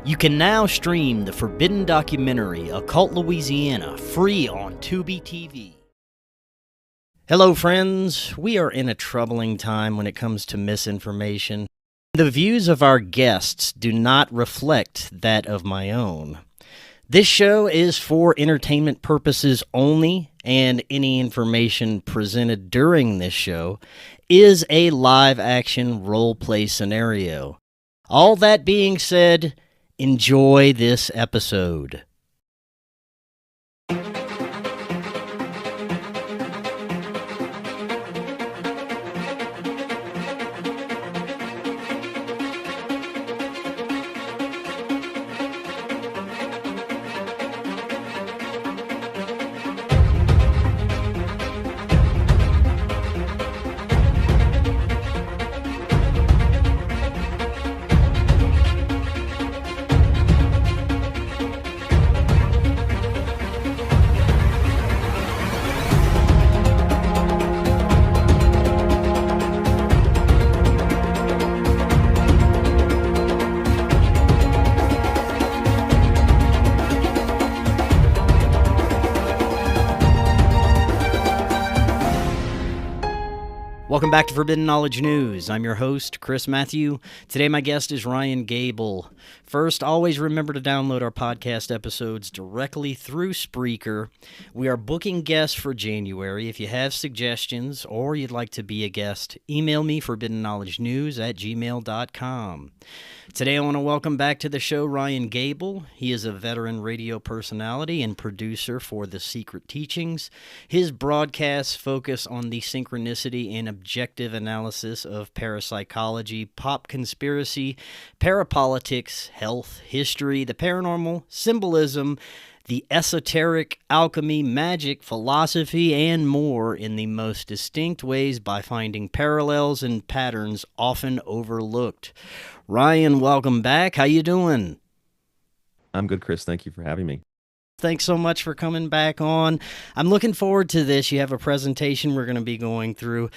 You can now stream the forbidden documentary Occult Louisiana free on Tubi TV. Hello friends, we are in a troubling time when it comes to misinformation. The views of our guests do not reflect that of my own. This show is for entertainment purposes only, and any information presented during this show is a live-action role-play scenario. All that being said, enjoy this episode. Welcome back to Forbidden Knowledge News. I'm your host, Chris Matthew. Today my guest is Ryan Gable. First, always remember to download our podcast episodes directly through Spreaker. We are booking guests for January. If you have suggestions or you'd like to be a guest, email me forbiddenknowledgenews@gmail.com. Today I want to welcome back to the show Ryan Gable. He is a veteran radio personality and producer for The Secret Teachings. His broadcasts focus on the synchronicity and objective analysis of parapsychology, pop conspiracy, parapolitics, health, history, the paranormal, symbolism, the esoteric, alchemy, magic, philosophy, and more in the most distinct ways by finding parallels and patterns often overlooked. Ryan, welcome back. How you doing? I'm good, Chris. Thank you for having me. Thanks so much for coming back on. I'm looking forward to this. You have a presentation we're going to be going through.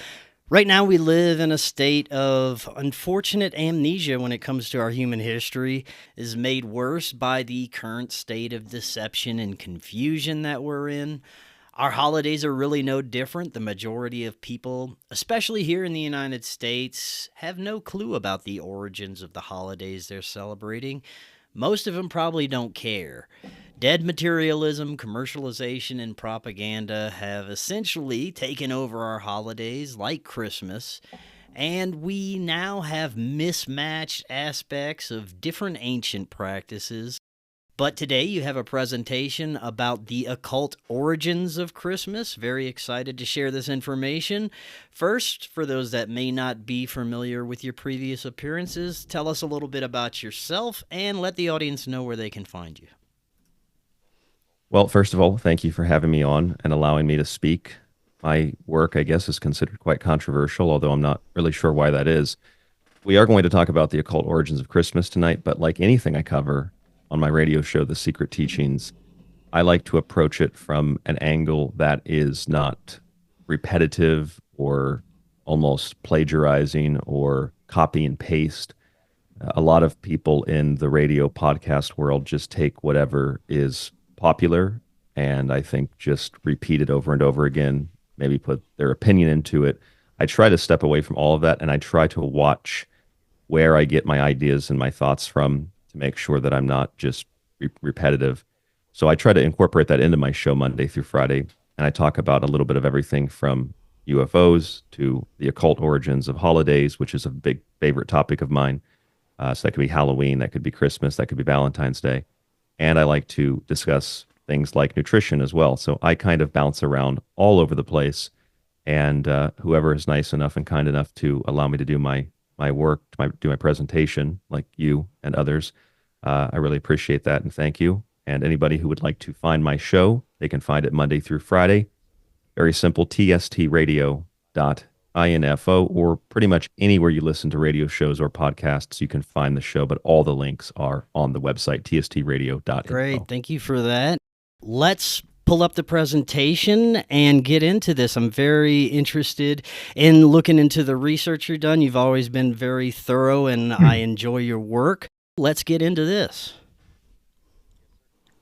Right now, we live in a state of unfortunate amnesia when it comes to our human history, is made worse by the current state of deception and confusion that we're in. Our holidays are really no different. The majority of people, especially here in the United States, have no clue about the origins of the holidays they're celebrating. Most of them probably don't care. Dead materialism, commercialization, and propaganda have essentially taken over our holidays like Christmas, and we now have mismatched aspects of different ancient practices. But today you have a presentation about the occult origins of Christmas. Very excited to share this information. First, for those that may not be familiar with your previous appearances, tell us a little bit about yourself and let the audience know where they can find you. Well, first of all, thank you for having me on and allowing me to speak. My work, I guess, is considered quite controversial, although I'm not really sure why that is. We are going to talk about the occult origins of Christmas tonight, but like anything I cover on my radio show, The Secret Teachings, I like to approach it from an angle that is not repetitive or almost plagiarizing or copy and paste. A lot of people in the radio podcast world just take whatever is popular and I think just repeat it over and over again, maybe put their opinion into it. I try to step away from all of that and I try to watch where I get my ideas and my thoughts from to make sure that I'm not just repetitive. So I try to incorporate that into my show Monday through Friday, and I talk about a little bit of everything from UFOs to the occult origins of holidays, which is a big favorite topic of mine. So that could be Halloween, that could be Christmas, that could be Valentine's Day. And I like to discuss things like nutrition as well. So I kind of bounce around all over the place, and whoever is nice enough and kind enough to allow me to do my work, do my presentation, like you and others, I really appreciate that and thank you. And anybody who would like to find my show, they can find it Monday through Friday. Very simple, tstradio.info, or pretty much anywhere you listen to radio shows or podcasts, you can find the show, but all the links are on the website, tstradio.info. Great, thank you for that. Let's pull up the presentation and get into this. I'm very interested in looking into the research you've done. You've always been very thorough, and I enjoy your work. Let's get into this.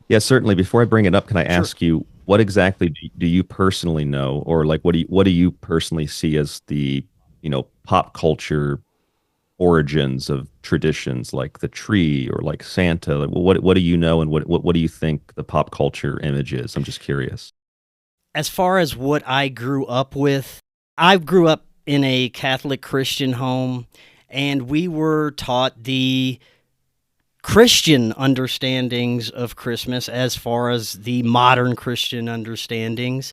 Yeah, certainly. Before I bring it up, can I Sure. ask you what exactly do you personally know, or like what do you personally see as the pop culture origins of traditions like the tree or like Santa? Like, what do you know, and what do you think the pop culture image is? I'm just curious. As far as what I grew up with, I grew up in a Catholic Christian home, and we were taught the Christian understandings of Christmas as far as the modern Christian understandings.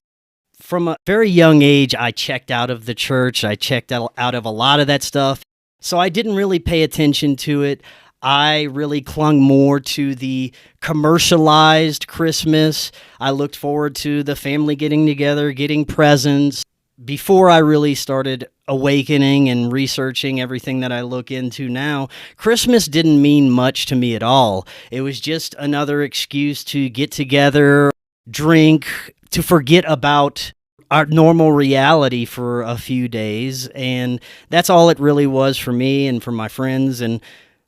From a very young age, I checked out of the church. I checked out of a lot of that stuff. So I didn't really pay attention to it. I really clung more to the commercialized Christmas. I looked forward to the family getting together, getting presents. Before I really started awakening and researching everything that I look into now, Christmas didn't mean much to me at all. It was just another excuse to get together, drink, to forget about our normal reality for a few days. And that's all it really was for me and for my friends and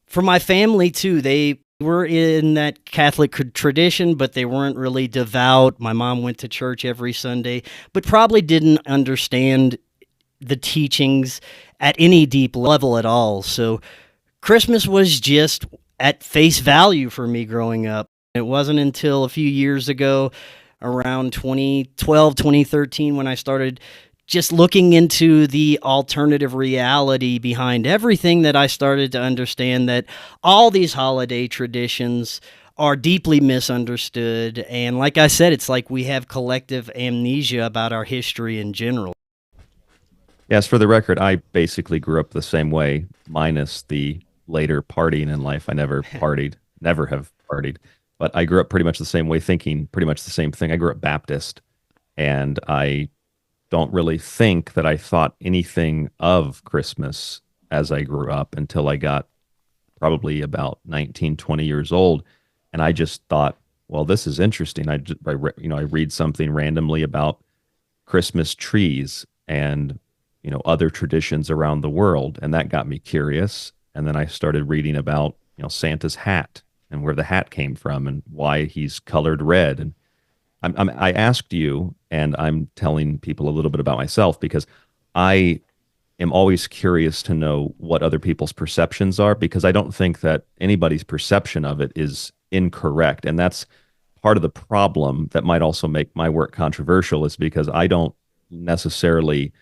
for my family, too. They were in that Catholic tradition, but they weren't really devout. My mom went to church every Sunday, but probably didn't understand the teachings at any deep level at all. So Christmas was just at face value for me growing up. It wasn't until a few years ago, around 2012, 2013, when I started just looking into the alternative reality behind everything, that I started to understand that all these holiday traditions are deeply misunderstood. And like I said, it's like we have collective amnesia about our history in general. Yes, for the record, I basically grew up the same way, minus the later partying in life. I never partied, never have partied, but I grew up pretty much the same way, thinking pretty much the same thing. I grew up Baptist, and I don't really think that I thought anything of Christmas as I grew up until I got probably about 19, 20 years old. And I just thought, well, this is interesting. I read something randomly about Christmas trees and other traditions around the world, and that got me curious. And then I started reading about Santa's hat and where the hat came from and why he's colored red. And I asked you, and I'm telling people a little bit about myself because I am always curious to know what other people's perceptions are, because I don't think that anybody's perception of it is incorrect. And that's part of the problem that might also make my work controversial, is because I don't necessarily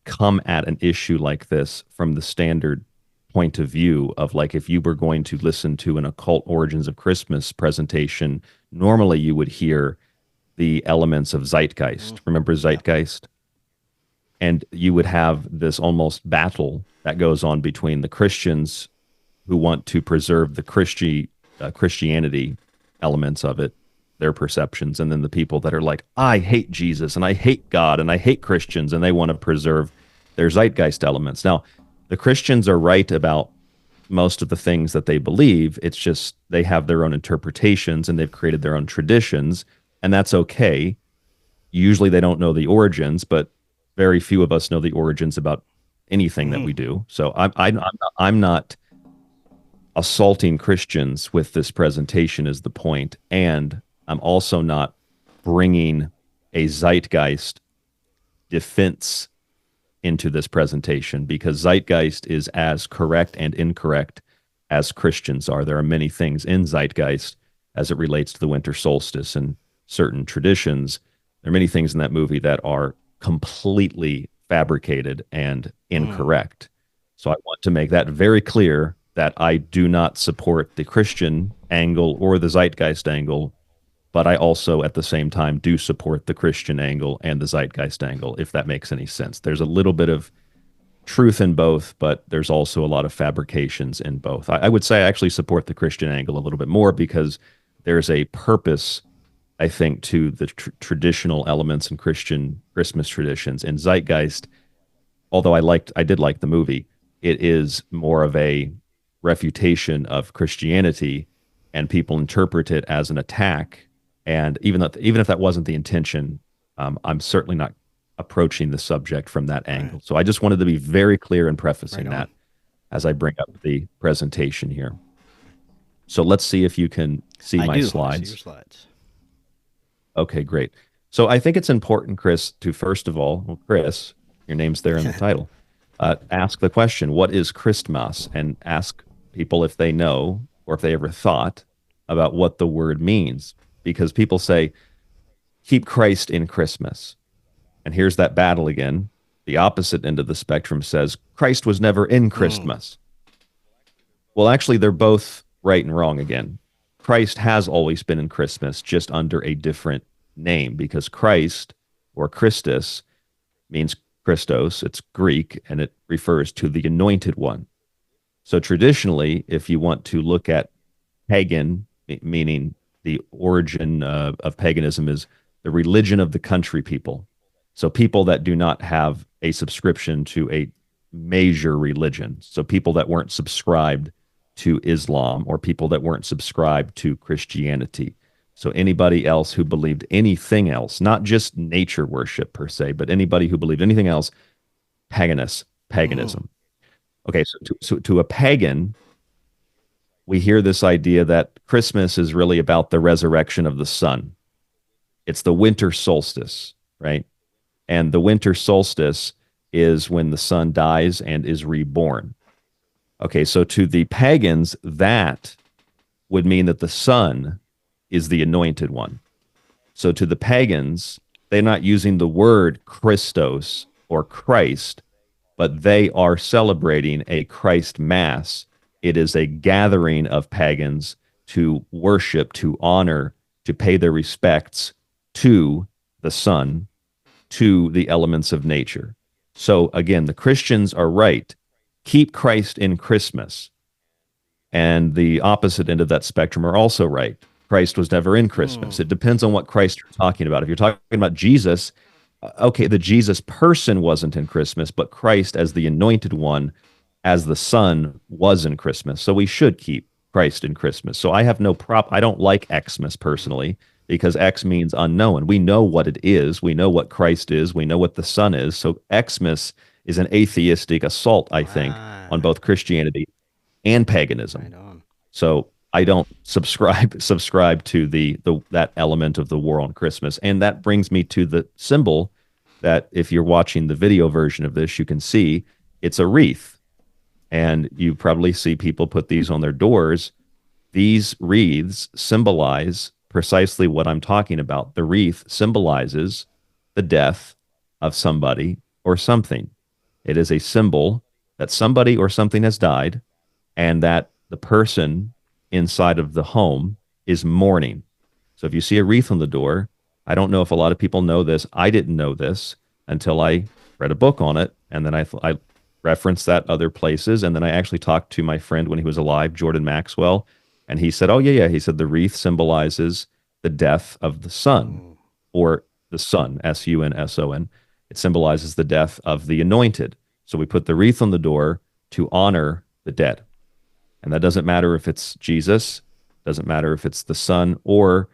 come at an issue like this from the standard point of view of, like, if you were going to listen to an Occult Origins of Christmas presentation, normally you would hear the elements of zeitgeist. Remember Yeah. zeitgeist? And you would have this almost battle that goes on between the Christians who want to preserve the Christianity elements of it, their perceptions, and then the people that are like, I hate Jesus and I hate God and I hate Christians, and they want to preserve their zeitgeist elements. Now, the Christians are right about most of the things that they believe. It's just they have their own interpretations and they've created their own traditions, and that's okay. Usually they don't know the origins, but very few of us know the origins about anything that we Mhm. do. So I'm not assaulting Christians with this presentation is the point, and I'm also not bringing a zeitgeist defense into this presentation, because zeitgeist is as correct and incorrect as Christians are. There are many things in zeitgeist as it relates to the winter solstice and certain traditions. There are many things in that movie that are completely fabricated and Mm. incorrect. So I want to make that very clear, that I do not support the Christian angle or the zeitgeist angle, but I also at the same time do support the Christian angle and the zeitgeist angle, if that makes any sense. There's a little bit of truth in both, but there's also a lot of fabrications in both. I would say I actually support the Christian angle a little bit more, because there's a purpose, I think, to the traditional elements in Christian Christmas traditions. And zeitgeist, although I did like the movie, it is more of a refutation of Christianity, and people interpret it as an attack. And even if that wasn't the intention, I'm certainly not approaching the subject from that Right. angle. So I just wanted to be very clear in Right prefacing on. that as I bring up the presentation here. So let's see if you can see I my do. I see your slides. slides. Okay, great. So I think it's important, Chris, to first of all, well, Chris, your name's there in the title, ask the question, what is Christmas? And ask people if they know or if they ever thought about what the word means. Because people say, keep Christ in Christmas. And here's that battle again. The opposite end of the spectrum says, Christ was never in Mm. Christmas. Well, actually, they're both right and wrong again. Christ has always been in Christmas, just under a different name, because Christ or Christus means Christos. It's Greek and it refers to the anointed one. So traditionally, if you want to look at pagan, meaning the origin of paganism is the religion of the country people. So people that do not have a subscription to a major religion. So people that weren't subscribed to Islam or people that weren't subscribed to Christianity. So anybody else who believed anything else, not just nature worship per se, but anybody who believed anything else, Mm. paganism. Okay, so to a pagan, we hear this idea that Christmas is really about the resurrection of the sun. It's the winter solstice, right? And the winter solstice is when the sun dies and is reborn. Okay, so to the pagans, that would mean that the sun is the anointed one. So to the pagans, they're not using the word Christos or Christ, but they are celebrating a Christ Mass. It is a gathering of pagans to worship, to honor, to pay their respects to the sun, to the elements of nature. So again, the Christians are right. Keep Christ in Christmas. And the opposite end of that spectrum are also right. Christ was never in Christmas. Mm. It depends on what Christ you're talking about. If you're talking about Jesus, okay, the Jesus person wasn't in Christmas, but Christ as the anointed one, as the Son, was in Christmas. So we should keep Christ in Christmas. So I have no I don't like Xmas personally because X means unknown. We know what it is. We know what Christ is. We know what the Son is. So Xmas is an atheistic assault, I think, on Ah, both Christianity and paganism. right on. So I don't subscribe to the that element of the war on Christmas. And that brings me to the symbol that if you're watching the video version of this, you can see it's a wreath. And you probably see people put these on their doors. These wreaths symbolize precisely what I'm talking about. The wreath symbolizes the death of somebody or something. It is a symbol that somebody or something has died and that the person inside of the home is mourning. So if you see a wreath on the door, I don't know if a lot of people know this. I didn't know this until I read a book on it. And then I referenced that other places. And then I actually talked to my friend when he was alive, Jordan Maxwell. And he said, oh, yeah, yeah. He said the wreath symbolizes the death of the son Mm. or the sun, Sunson. It symbolizes the death of the anointed. So we put the wreath on the door to honor the dead. And that doesn't matter if it's Jesus, doesn't matter if it's the sun, or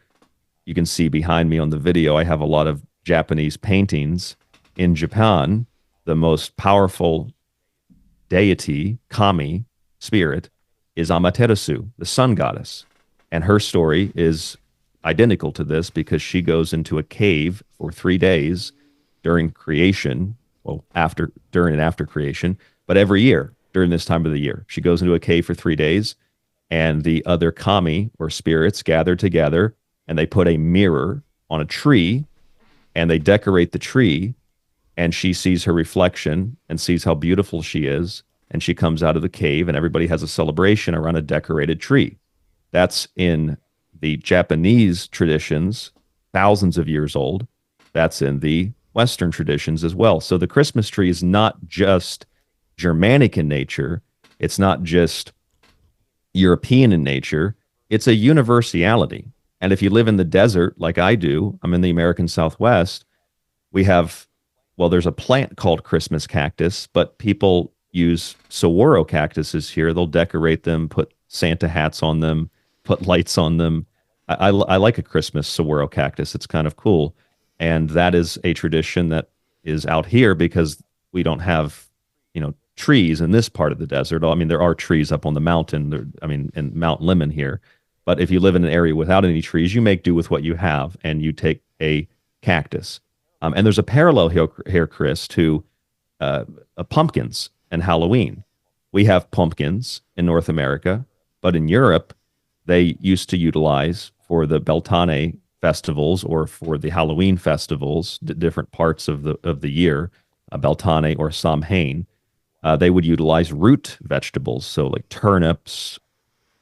you can see behind me on the video, I have a lot of Japanese paintings. In Japan, the most powerful deity, kami, spirit, is Amaterasu, the sun goddess. And her story is identical to this because she goes into a cave for 3 days during creation, well, during and after creation, but every year during this time of the year. She goes into a cave for 3 days, and the other kami or spirits gather together and they put a mirror on a tree and they decorate the tree. And she sees her reflection and sees how beautiful she is. And she comes out of the cave, and everybody has a celebration around a decorated tree. That's in the Japanese traditions, thousands of years old. That's in the Western traditions as well. So the Christmas tree is not just Germanic in nature, it's not just European in nature, it's a universality. And if you live in the desert like I do, I'm in the American Southwest, we have, well, there's a plant called Christmas cactus, but people use saguaro cactuses here. They'll decorate them, put Santa hats on them, put lights on them. I like a Christmas saguaro cactus. It's kind of cool. And that is a tradition that is out here because we don't have, trees in this part of the desert. I mean, there are trees up on the mountain. In Mount Lemon here. But if you live in an area without any trees, you make do with what you have, and you take a cactus. And there's a parallel here, Chris, to pumpkins and Halloween. We have pumpkins in North America, but in Europe, they used to utilize for the Beltane festivals or for the Halloween festivals, different parts of the year, Beltane or Samhain. They would utilize root vegetables, so like turnips,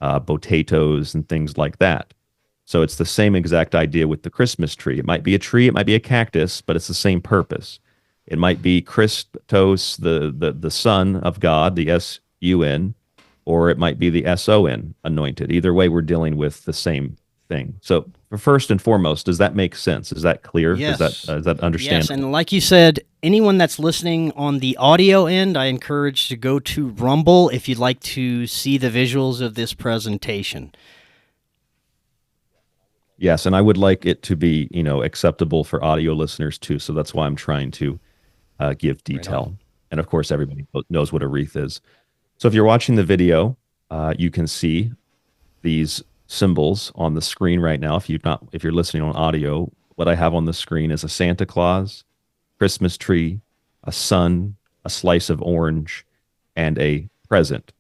potatoes, and things like that. So it's the same exact idea with the Christmas tree. It might be a tree, it might be a cactus, but it's the same purpose. It might be Christos, the Son of God, the S-U-N, or it might be the S-O-N, anointed. Either way, we're dealing with the same thing. So first and foremost, does that make sense? Is that clear? Yes. Is that understandable? Yes, and like you said, anyone that's listening on the audio end, I encourage to go to Rumble if you'd like to see the visuals of this presentation. Yes, and I would like it to be, acceptable for audio listeners too. So that's why I'm trying to give detail. Right. And of course, everybody knows what a wreath is. So if you're watching the video, you can see these symbols on the screen right now. If you're listening on audio, what I have on the screen is a Santa Claus, Christmas tree, a sun, a slice of orange, and a present.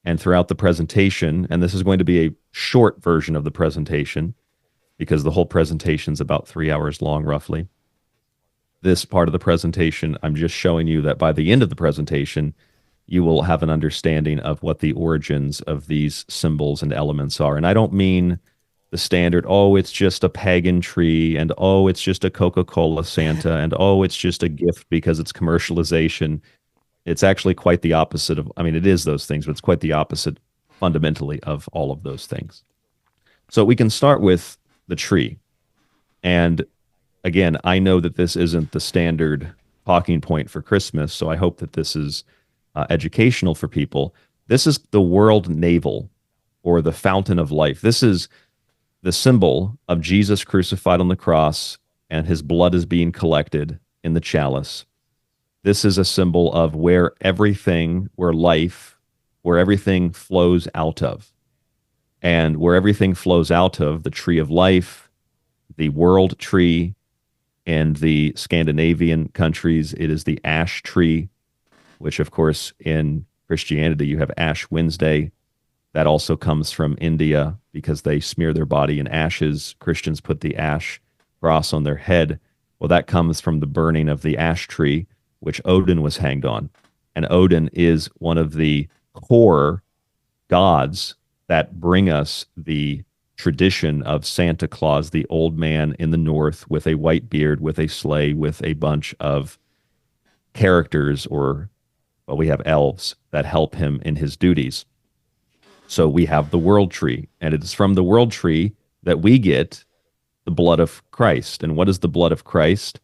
And throughout the presentation, and this is going to be a short version of the presentation because the whole presentation is about 3 hours long, roughly. This part of the presentation, I'm just showing you that by the end of the presentation, you will have an understanding of what the origins of these symbols and elements are. And I don't mean the standard, oh, it's just a pagan tree, and oh, it's just a Coca-Cola Santa, and oh, it's just a gift because it's commercialization. It's actually quite the opposite of, it is those things, but it's quite the opposite fundamentally of all of those things. So we can start with the tree. And again, I know that this isn't the standard talking point for Christmas, so I hope that this is educational for people. This is the world navel, or the fountain of life. This is the symbol of Jesus crucified on the cross, and his blood is being collected in the chalice. This is a symbol of where everything flows out of. And where everything flows out of, the tree of life, the world tree, in the Scandinavian countries, it is the ash tree, which, of course, in Christianity, you have Ash Wednesday. That also comes from India because they smear their body in ashes. Christians put the ash cross on their head. Well, that comes from the burning of the ash tree, which Odin was hanged on. And Odin is one of the core gods that bring us the tradition of Santa Claus, the old man in the north with a white beard, with a sleigh, with a bunch of characters, we have elves that help him in his duties. So we have the world tree, and it is from the world tree that we get the blood of Christ. And what is the blood of Christ?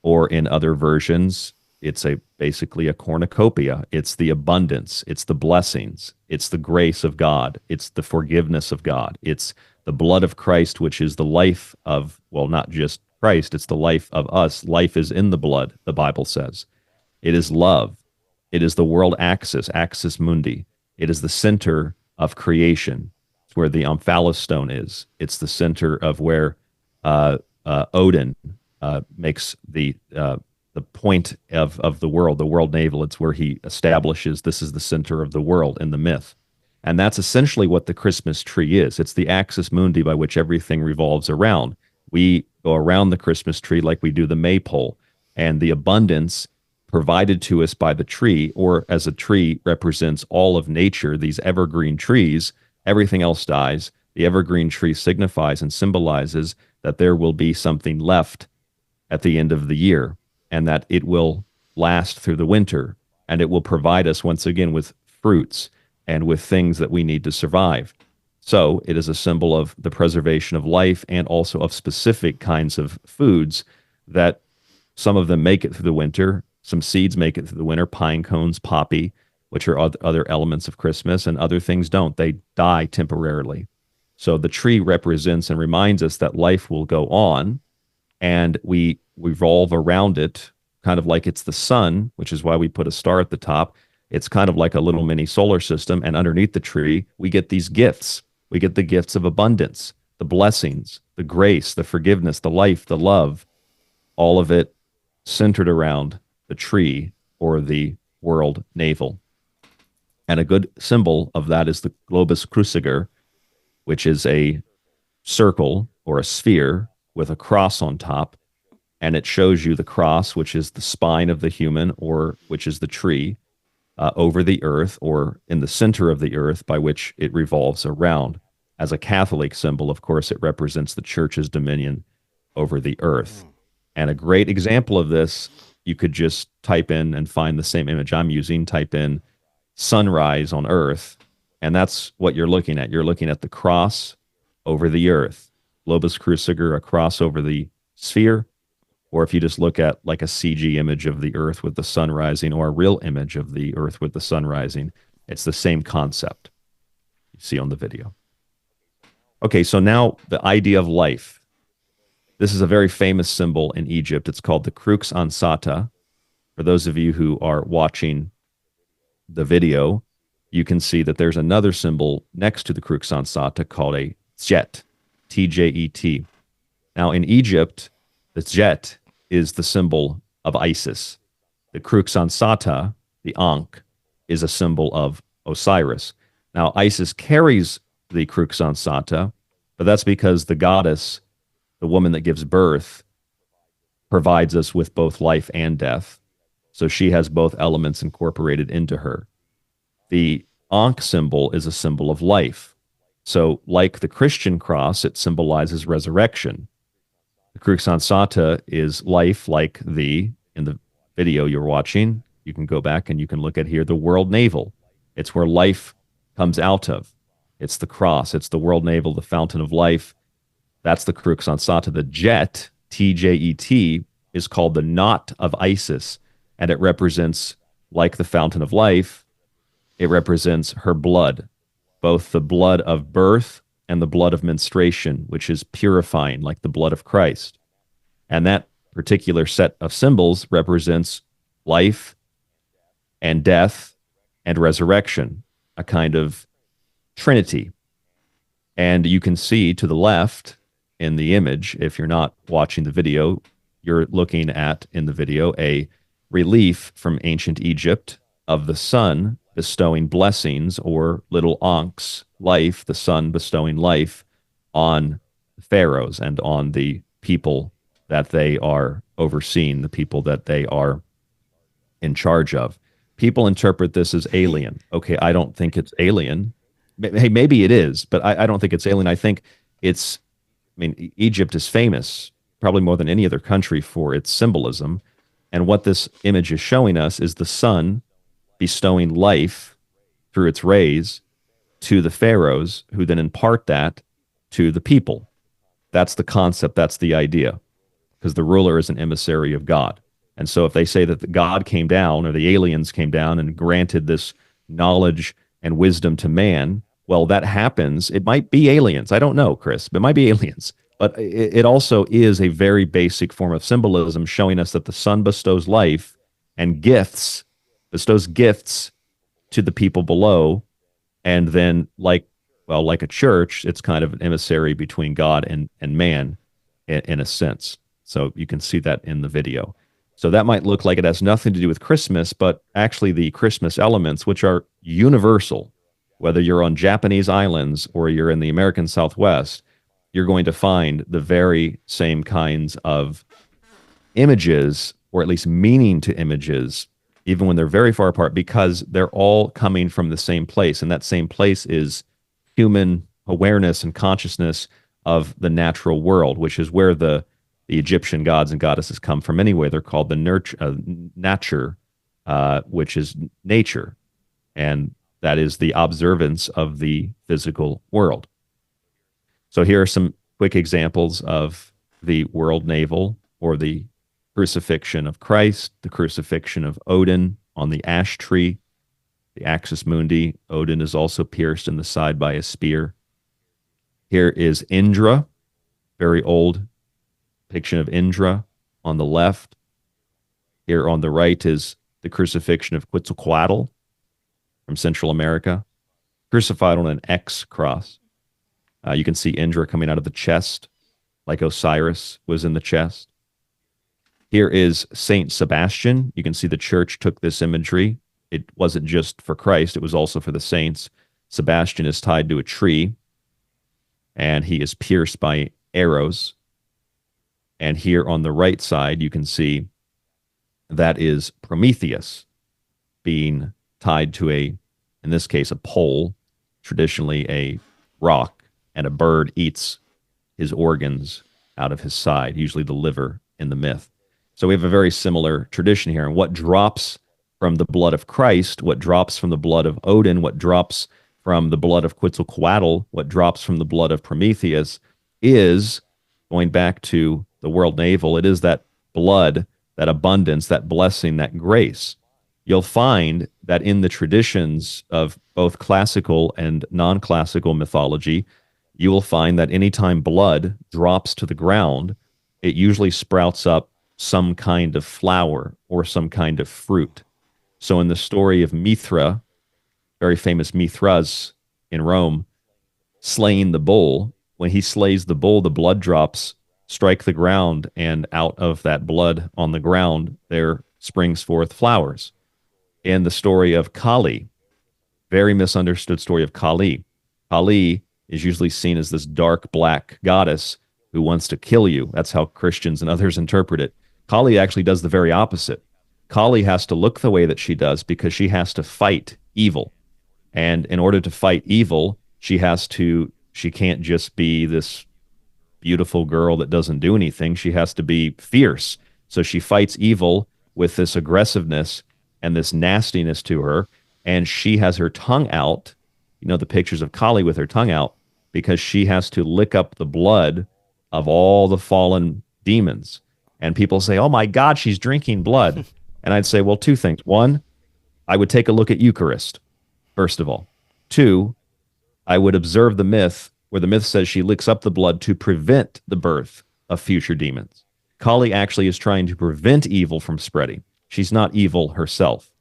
Or in other versions, it's basically a cornucopia. It's the abundance. It's the blessings. It's the grace of God. It's the forgiveness of God. It's the blood of Christ, which is the life of, not just Christ, it's the life of us. Life is in the blood, the Bible says. It is love. It is the world axis mundi. It is the center of creation. It's where the Omphalos stone is. It's the center of where Odin makes the point of the world navel. It's where he establishes this is the center of the world in the myth. And that's essentially what the Christmas tree is. It's the axis mundi by which everything revolves around. We go around the Christmas tree like we do the maypole, and the abundance provided to us by the tree, or as a tree represents all of nature, these evergreen trees, everything else dies. The evergreen tree signifies and symbolizes that there will be something left at the end of the year, and that it will last through the winter, and it will provide us once again with fruits and with things that we need to survive. So it is a symbol of the preservation of life and also of specific kinds of foods that some of them make it through the winter. Some seeds make it through the winter, pine cones, poppy, which are other elements of Christmas, and other things don't. They die temporarily. So the tree represents and reminds us that life will go on, and we revolve around it, kind of like it's the sun, which is why we put a star at the top. It's kind of like a little mini solar system. And underneath the tree, we get these gifts. We get the gifts of abundance, the blessings, the grace, the forgiveness, the life, the love, all of it centered around the tree or the world navel. And a good symbol of that is the globus cruciger, which is a circle or a sphere with a cross on top. And it shows you the cross, which is the spine of the human, or which is the tree, over the earth, or in the center of the earth, by which it revolves around. As a Catholic symbol, of course, it represents the church's dominion over the earth. And a great example of this, you could just type in and find the same image I'm using, type in sunrise on earth, and that's what you're looking at. You're looking at the cross over the earth, globus cruciger, a cross over the sphere. Or if you just look at like a CG image of the earth with the sun rising, or a real image of the earth with the sun rising, it's the same concept you see on the video. Okay, so now the idea of life. This is a very famous symbol in Egypt. It's called the crux ansata. For those of you who are watching the video, you can see that there's another symbol next to the crux ansata called a jet, T-J-E-T. Now in Egypt, the jet is the symbol of Isis. The crux ansata, the Ankh, is a symbol of Osiris. Now Isis carries the crux ansata, but that's because the goddess, the woman that gives birth, provides us with both life and death. So she has both elements incorporated into her. The Ankh symbol is a symbol of life. So like the Christian cross, it symbolizes resurrection. The crux ansata is life, like in the video you're watching, you can go back and you can look at here, the world navel. It's where life comes out of. It's the cross. It's the world navel, the fountain of life. That's the crux ansata. The jet, T-J-E-T, is called the knot of Isis, and it represents, like the fountain of life, it represents her blood, both the blood of birth and the blood of menstruation, which is purifying, like the blood of Christ. And that particular set of symbols represents life and death and resurrection, a kind of trinity. And you can see to the left in the image, if you're not watching the video, you're looking at, in the video, a relief from ancient Egypt of the sun bestowing blessings, or little Ankh's life, the sun bestowing life on the pharaohs and on the people that they are overseeing, the people that they are in charge of. People interpret this as alien. Okay, I don't think it's alien. Hey, maybe it is, but I don't think it's alien. I think it's, Egypt is famous, probably more than any other country, for its symbolism. And what this image is showing us is the sun bestowing life through its rays to the pharaohs, who then impart that to the people. That's the concept. That's the idea, because the ruler is an emissary of God. And so if they say that the God came down, or the aliens came down and granted this knowledge and wisdom to man, well, that happens. It might be aliens. I don't know, Chris, but it might be aliens. But it also is a very basic form of symbolism, showing us that the sun bestows life and bestows gifts to the people below. And then, like a church, it's kind of an emissary between God and man in a sense. So you can see that in the video. So that might look like it has nothing to do with Christmas, but actually the Christmas elements, which are universal, whether you're on Japanese islands or you're in the American Southwest, you're going to find the very same kinds of images, or at least meaning to images, even when they're very far apart, because they're all coming from the same place. And that same place is human awareness and consciousness of the natural world, which is where the Egyptian gods and goddesses come from anyway. They're called the nature, which is nature. And that is the observance of the physical world. So here are some quick examples of the world navel, or the crucifixion of Christ, the crucifixion of Odin on the ash tree, the axis mundi. Odin is also pierced in the side by a spear. Here is Indra, very old depiction of Indra on the left. Here on the right is the crucifixion of Quetzalcoatl, from Central America, crucified on an X cross. You can see Indra coming out of the chest, like Osiris was in the chest. Here is Saint Sebastian. You can see the church took this imagery. It wasn't just for Christ, it was also for the saints. Sebastian is tied to a tree, and he is pierced by arrows. And here on the right side, you can see that is Prometheus being tied to in this case, a pole, traditionally a rock, and a bird eats his organs out of his side, usually the liver in the myth. So we have a very similar tradition here. And what drops from the blood of Christ, what drops from the blood of Odin, what drops from the blood of Quetzalcoatl, what drops from the blood of Prometheus is, going back to the world navel, it is that blood, that abundance, that blessing, that grace. You'll find that in the traditions of both classical and non-classical mythology, you will find that anytime blood drops to the ground, it usually sprouts up some kind of flower or some kind of fruit. So in the story of Mithra, very famous Mithras in Rome, slaying the bull, when he slays the bull, the blood drops strike the ground, and out of that blood on the ground, there springs forth flowers. In the story of Kali, very misunderstood story of Kali, Kali is usually seen as this dark black goddess who wants to kill you. That's how Christians and others interpret it. Kali actually does the very opposite. Kali has to look the way that she does because she has to fight evil. And in order to fight evil, she can't just be this beautiful girl that doesn't do anything. She has to be fierce. So she fights evil with this aggressiveness and this nastiness to her. And she has her tongue out. You know, the pictures of Kali with her tongue out, because she has to lick up the blood of all the fallen demons. And people say, oh my God, she's drinking blood. And I'd say, well, two things. One, I would take a look at Eucharist, first of all. Two, I would observe the myth where the myth says she licks up the blood to prevent the birth of future demons. Kali actually is trying to prevent evil from spreading. She's not evil herself.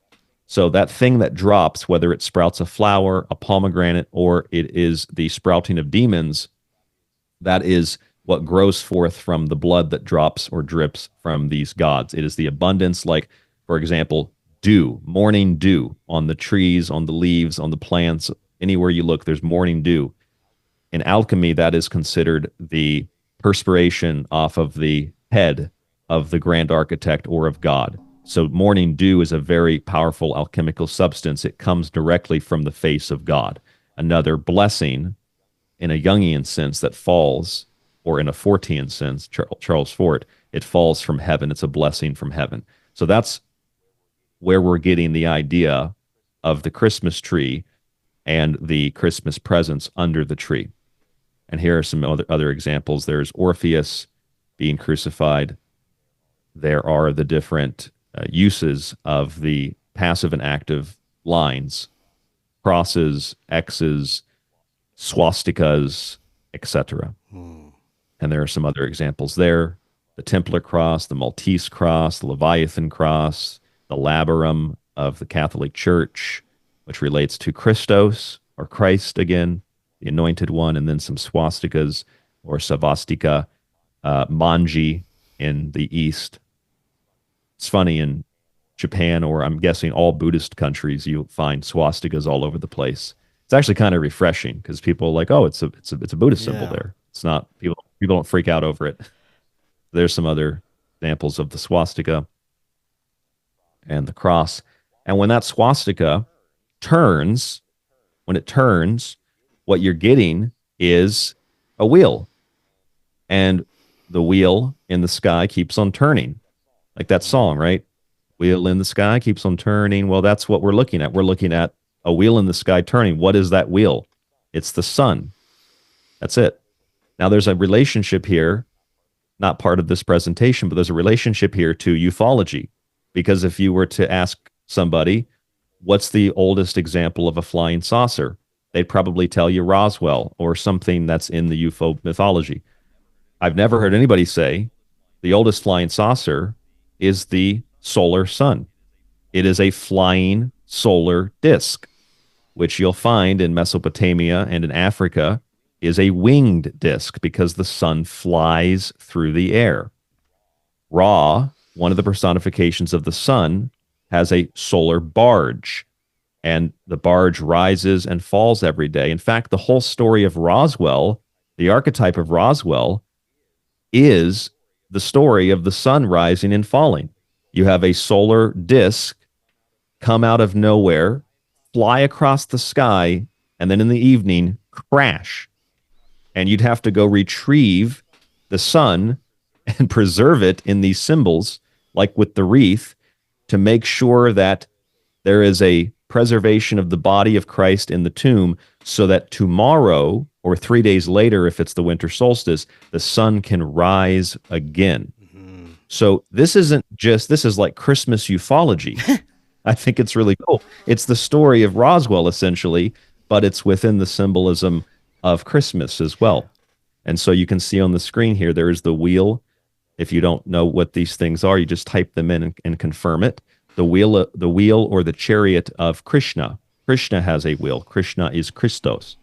So that thing that drops, whether it sprouts a flower, a pomegranate, or it is the sprouting of demons, that is what grows forth from the blood that drops or drips from these gods. It is the abundance, like, for example, dew, morning dew on the trees, on the leaves, on the plants. Anywhere you look, there's morning dew. In alchemy, that is considered the perspiration off of the head of the grand architect or of God. So morning dew is a very powerful alchemical substance. It comes directly from the face of God. Another blessing in a Jungian sense that falls, or in a Fortean sense, Charles Fort, it falls from heaven. It's a blessing from heaven. So that's where we're getting the idea of the Christmas tree and the Christmas presents under the tree. And here are some other examples. There's Orpheus being crucified. There are the different uses of the passive and active lines, crosses, X's, swastikas, etc. And there are some other examples there. The Templar cross, the Maltese cross, the Leviathan cross, the labarum of the Catholic Church, which relates to Christos, or Christ again, the anointed one, and then some swastikas or savastika, manji in the East. It's funny, in Japan, or I'm guessing all Buddhist countries, you find swastikas all over the place. It's actually kind of refreshing because people are like, oh, it's a Buddhist symbol there. It's not, people don't freak out over it. There's some other examples of the swastika and the cross. And when that swastika turns, what you're getting is a wheel. And the wheel in the sky keeps on turning. Like that song, right? Wheel in the sky keeps on turning. Well, that's what we're looking at. We're looking at a wheel in the sky turning. What is that wheel? It's the sun. That's it. Now, there's a relationship here, not part of this presentation, but there's a relationship here to ufology. Because if you were to ask somebody, what's the oldest example of a flying saucer? They'd probably tell you Roswell or something that's in the UFO mythology. I've never heard anybody say the oldest flying saucer is the solar sun. It is a flying solar disk. which you'll find in Mesopotamia and in Africa, is a winged disk because the sun flies through the air. Ra, one of the personifications of the sun, has a solar barge, and the barge rises and falls every day. In fact, the whole story of Roswell, the archetype of Roswell, is the story of the sun rising and falling. You have a solar disk come out of nowhere, fly across the sky, and then in the evening crash. And you'd have to go retrieve the sun and preserve it in these symbols, like with the wreath, to make sure that there is a preservation of the body of Christ in the tomb, so that tomorrow or 3 days later, if it's the winter solstice, the sun can rise again. Mm-hmm. So this is like Christmas ufology. I think it's really cool. It's the story of Roswell, essentially, but it's within the symbolism of Christmas as well. And so you can see on the screen here, there is the wheel. If you don't know what these things are, you just type them in and confirm it. The wheel or the chariot of Krishna. Krishna has a wheel. Krishna is Christos.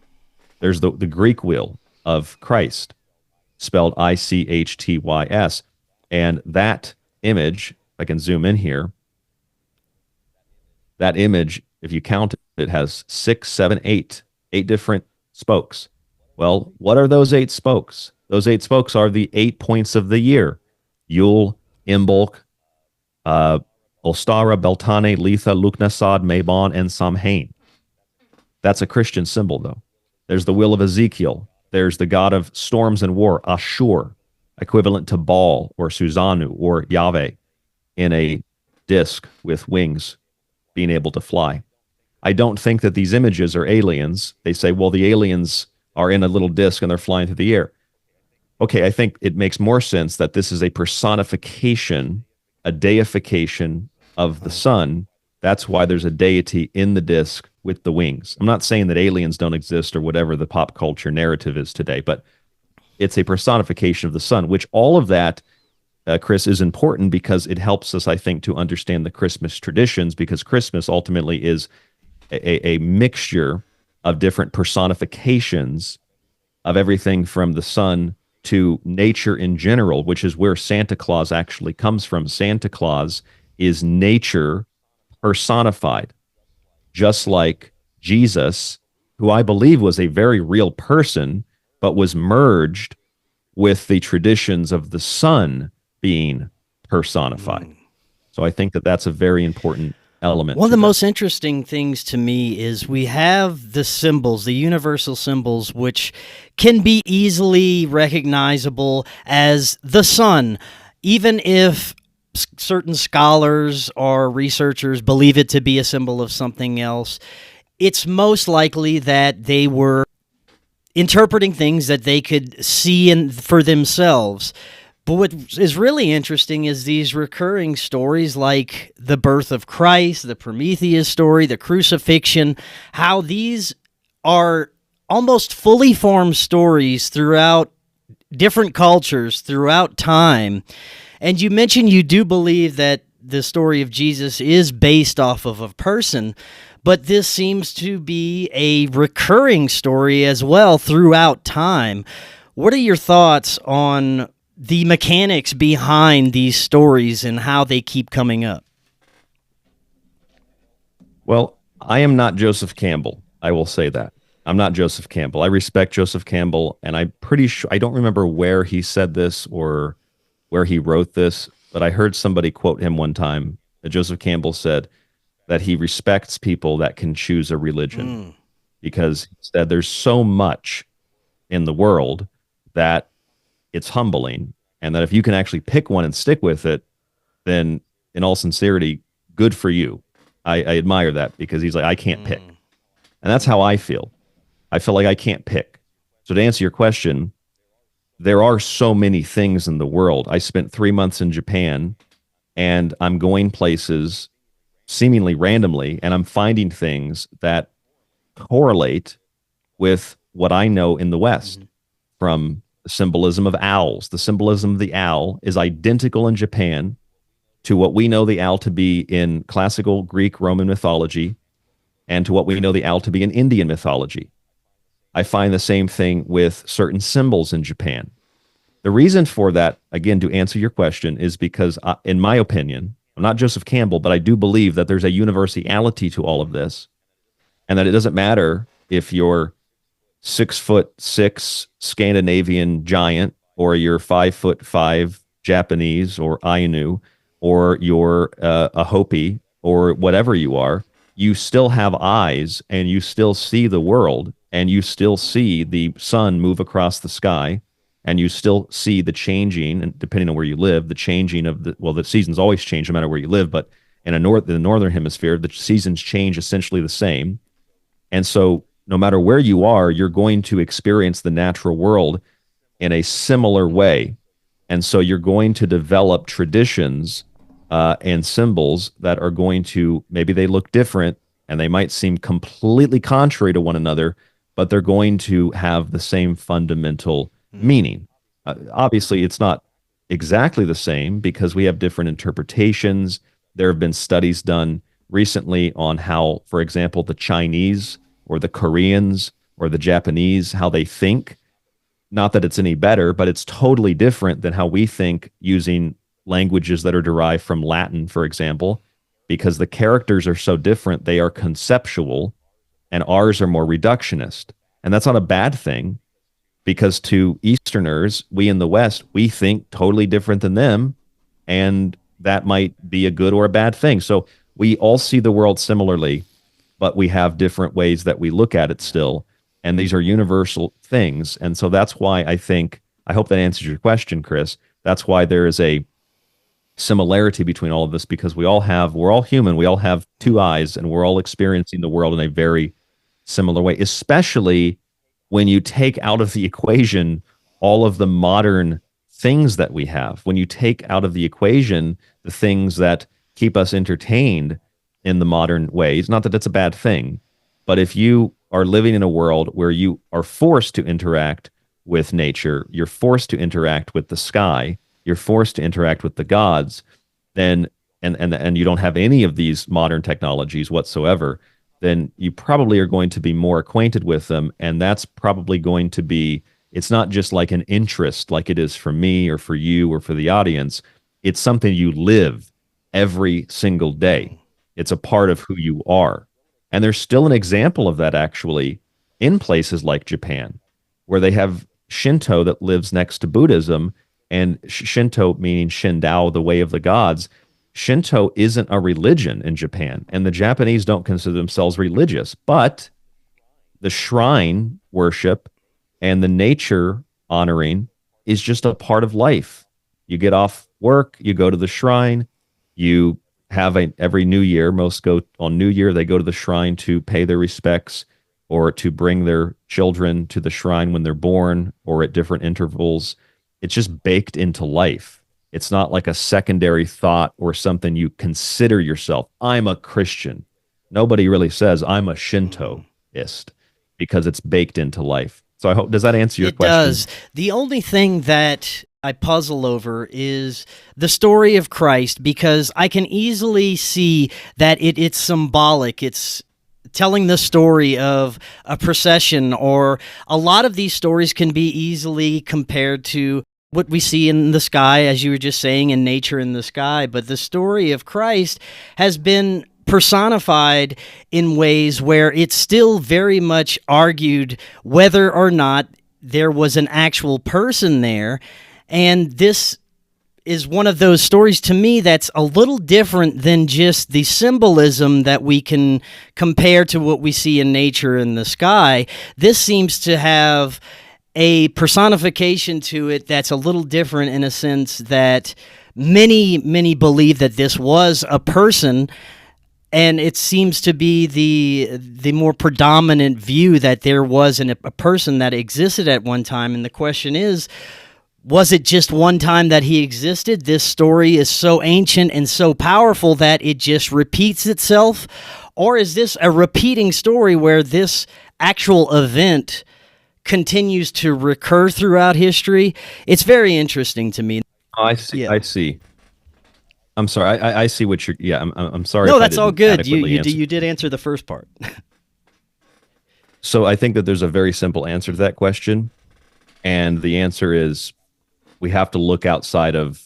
There's the Greek wheel of Christ, spelled Ichtys. And that image, I can zoom in here, that image, if you count it, it has 6, 7, 8 different spokes. Well, what are those 8 spokes? Those 8 spokes are the 8 points of the year. Yule, Imbolc, Ostara, Beltane, Letha, Lugnasad, Mabon, and Samhain. That's a Christian symbol, though. There's the wheel of Ezekiel. There's the god of storms and war, Ashur, equivalent to Baal or Susanoo or Yahweh, in a disc with wings, being able to fly. I don't think that these images are aliens. They say, well, the aliens are in a little disc and they're flying through the air. Okay, I think it makes more sense that this is a personification, a deification of the sun. That's why there's a deity in the disc with the wings. I'm not saying that aliens don't exist or whatever the pop culture narrative is today, but it's a personification of the sun, which all of that, Chris, is important because it helps us, I think, to understand the Christmas traditions, because Christmas ultimately is a mixture of different personifications of everything from the sun to nature in general, which is where Santa Claus actually comes from. Santa Claus is nature personified, just like Jesus, who I believe was a very real person, but was merged with the traditions of the sun being personified. So I think that that's a very important element. One of the most interesting things to me is we have the symbols, the universal symbols, which can be easily recognizable as the sun, even if certain scholars or researchers believe it to be a symbol of something else. It's most likely that they were interpreting things that they could see for themselves. But what is really interesting is these recurring stories like the birth of Christ, the Prometheus story, the crucifixion, how these are almost fully formed stories throughout different cultures, throughout time. And you mentioned you do believe that the story of Jesus is based off of a person, but this seems to be a recurring story as well throughout time. What are your thoughts on the mechanics behind these stories and how they keep coming up? Well, I am not Joseph Campbell. I will say that. I'm not Joseph Campbell. I respect Joseph Campbell, and I'm pretty sure, I don't remember where he said this or where he wrote this, but I heard somebody quote him one time that Joseph Campbell said that he respects people that can choose a religion because he said there's so much in the world that it's humbling, and that if you can actually pick one and stick with it, then in all sincerity, good for you. I admire that, because he's like, I can't pick. And that's how I feel. I feel like I can't pick. So to answer your question, there are so many things in the world. I spent 3 months in Japan, and I'm going places seemingly randomly, and I'm finding things that correlate with what I know in the West, from the symbolism of owls. The symbolism of the owl is identical in Japan to what we know the owl to be in classical Greek Roman mythology, and to what we know the owl to be in Indian mythology. I find the same thing with certain symbols in Japan. The reason for that, again, to answer your question, is because, in my opinion, I'm not Joseph Campbell, but I do believe that there's a universality to all of this, and that it doesn't matter if you're 6'6" Scandinavian giant, or you're 5'5" Japanese or Ainu, or you're a Hopi, or whatever you are. You still have eyes, and you still see the world, and you still see the sun move across the sky, and you still see the changing, and depending on where you live, the changing of the seasons always change no matter where you live, but in the northern hemisphere, the seasons change essentially the same. And so no matter where you are, you're going to experience the natural world in a similar way. And so you're going to develop traditions and symbols that are going to, maybe they look different and they might seem completely contrary to one another, but they're going to have the same fundamental meaning. Obviously, it's not exactly the same because we have different interpretations. There have been studies done recently on how, for example, the Chinese or the Koreans or the Japanese, how they think. Not that it's any better, but it's totally different than how we think using languages that are derived from Latin, for example, because the characters are so different. They are conceptual, and ours are more reductionist. And that's not a bad thing, because to Easterners, we in the West, we think totally different than them, and that might be a good or a bad thing. So we all see the world similarly, but we have different ways that we look at it still. And these are universal things. And so that's why I hope that answers your question, Chris. That's why there is a similarity between all of this, because we're all human. We all have two eyes, and we're all experiencing the world in a very similar way, especially when you take out of the equation all of the modern things that we have. When you take out of the equation the things that keep us entertained in the modern ways, not that it's a bad thing, but if you are living in a world where you are forced to interact with nature, you're forced to interact with the sky, you're forced to interact with the gods, then and you don't have any of these modern technologies whatsoever, then you probably are going to be more acquainted with them. And that's probably going to be, it's not just like an interest like it is for me or for you or for the audience. It's something you live every single day. It's a part of who you are. And there's still an example of that actually in places like Japan, where they have Shinto that lives next to Buddhism, and Shinto meaning Shindao, the way of the gods. Shinto isn't a religion in Japan, and the Japanese don't consider themselves religious, but the shrine worship and the nature honoring is just a part of life. You get off work, you go to the shrine, you have every New Year, most go on New Year, they go to the shrine to pay their respects or to bring their children to the shrine when they're born or at different intervals. It's just baked into life. It's not like a secondary thought or something you consider yourself. I'm a Christian. Nobody really says I'm a Shintoist because it's baked into life. So I hope, does that answer your question? It does. The only thing that I puzzle over is the story of Christ, because I can easily see that it's symbolic. It's telling the story of a procession, or a lot of these stories can be easily compared to what we see in the sky, as you were just saying, in nature in the sky. But the story of Christ has been personified in ways where it's still very much argued whether or not there was an actual person there. And this is one of those stories to me that's a little different than just the symbolism that we can compare to what we see in nature in the sky. This seems to have a personification to it that's a little different, in a sense that many believe that this was a person, and it seems to be the more predominant view that there was a person that existed at one time. And the question is, was it just one time that he existed? This story is so ancient and so powerful that it just repeats itself? Or is this a repeating story where this actual event continues to recur throughout history? It's very interesting to me. I see. Yeah. I see. I'm sorry. I see what you're. Yeah, I'm sorry No, if I that's all didn't good. adequately answer. You did answer the first part. So I think that there's a very simple answer to that question, and the answer is we have to look outside of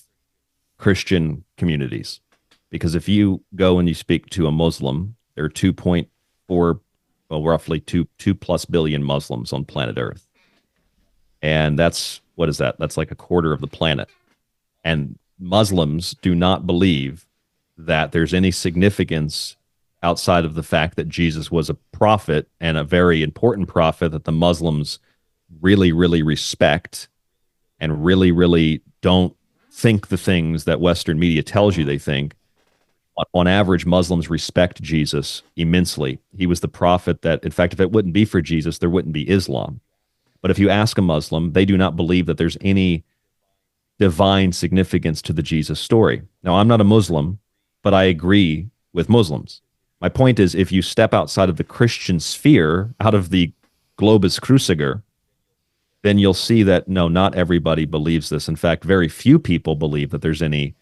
Christian communities, because if you go and you speak to a Muslim, there are 2.4, well, roughly two plus billion Muslims on planet Earth, and that's what is that? That's like a quarter of the planet. And Muslims do not believe that there's any significance outside of the fact that Jesus was a prophet, and a very important prophet that the Muslims really, really respect, and really, really don't think the things that Western media tells you they think. On average, Muslims respect Jesus immensely. He was the prophet that, in fact, if it wouldn't be for Jesus, there wouldn't be Islam. But if you ask a Muslim, they do not believe that there's any divine significance to the Jesus story. Now, I'm not a Muslim, but I agree with Muslims. My point is, if you step outside of the Christian sphere, out of the globus cruciger, then you'll see that no, not everybody believes this. In fact, very few people believe that there's any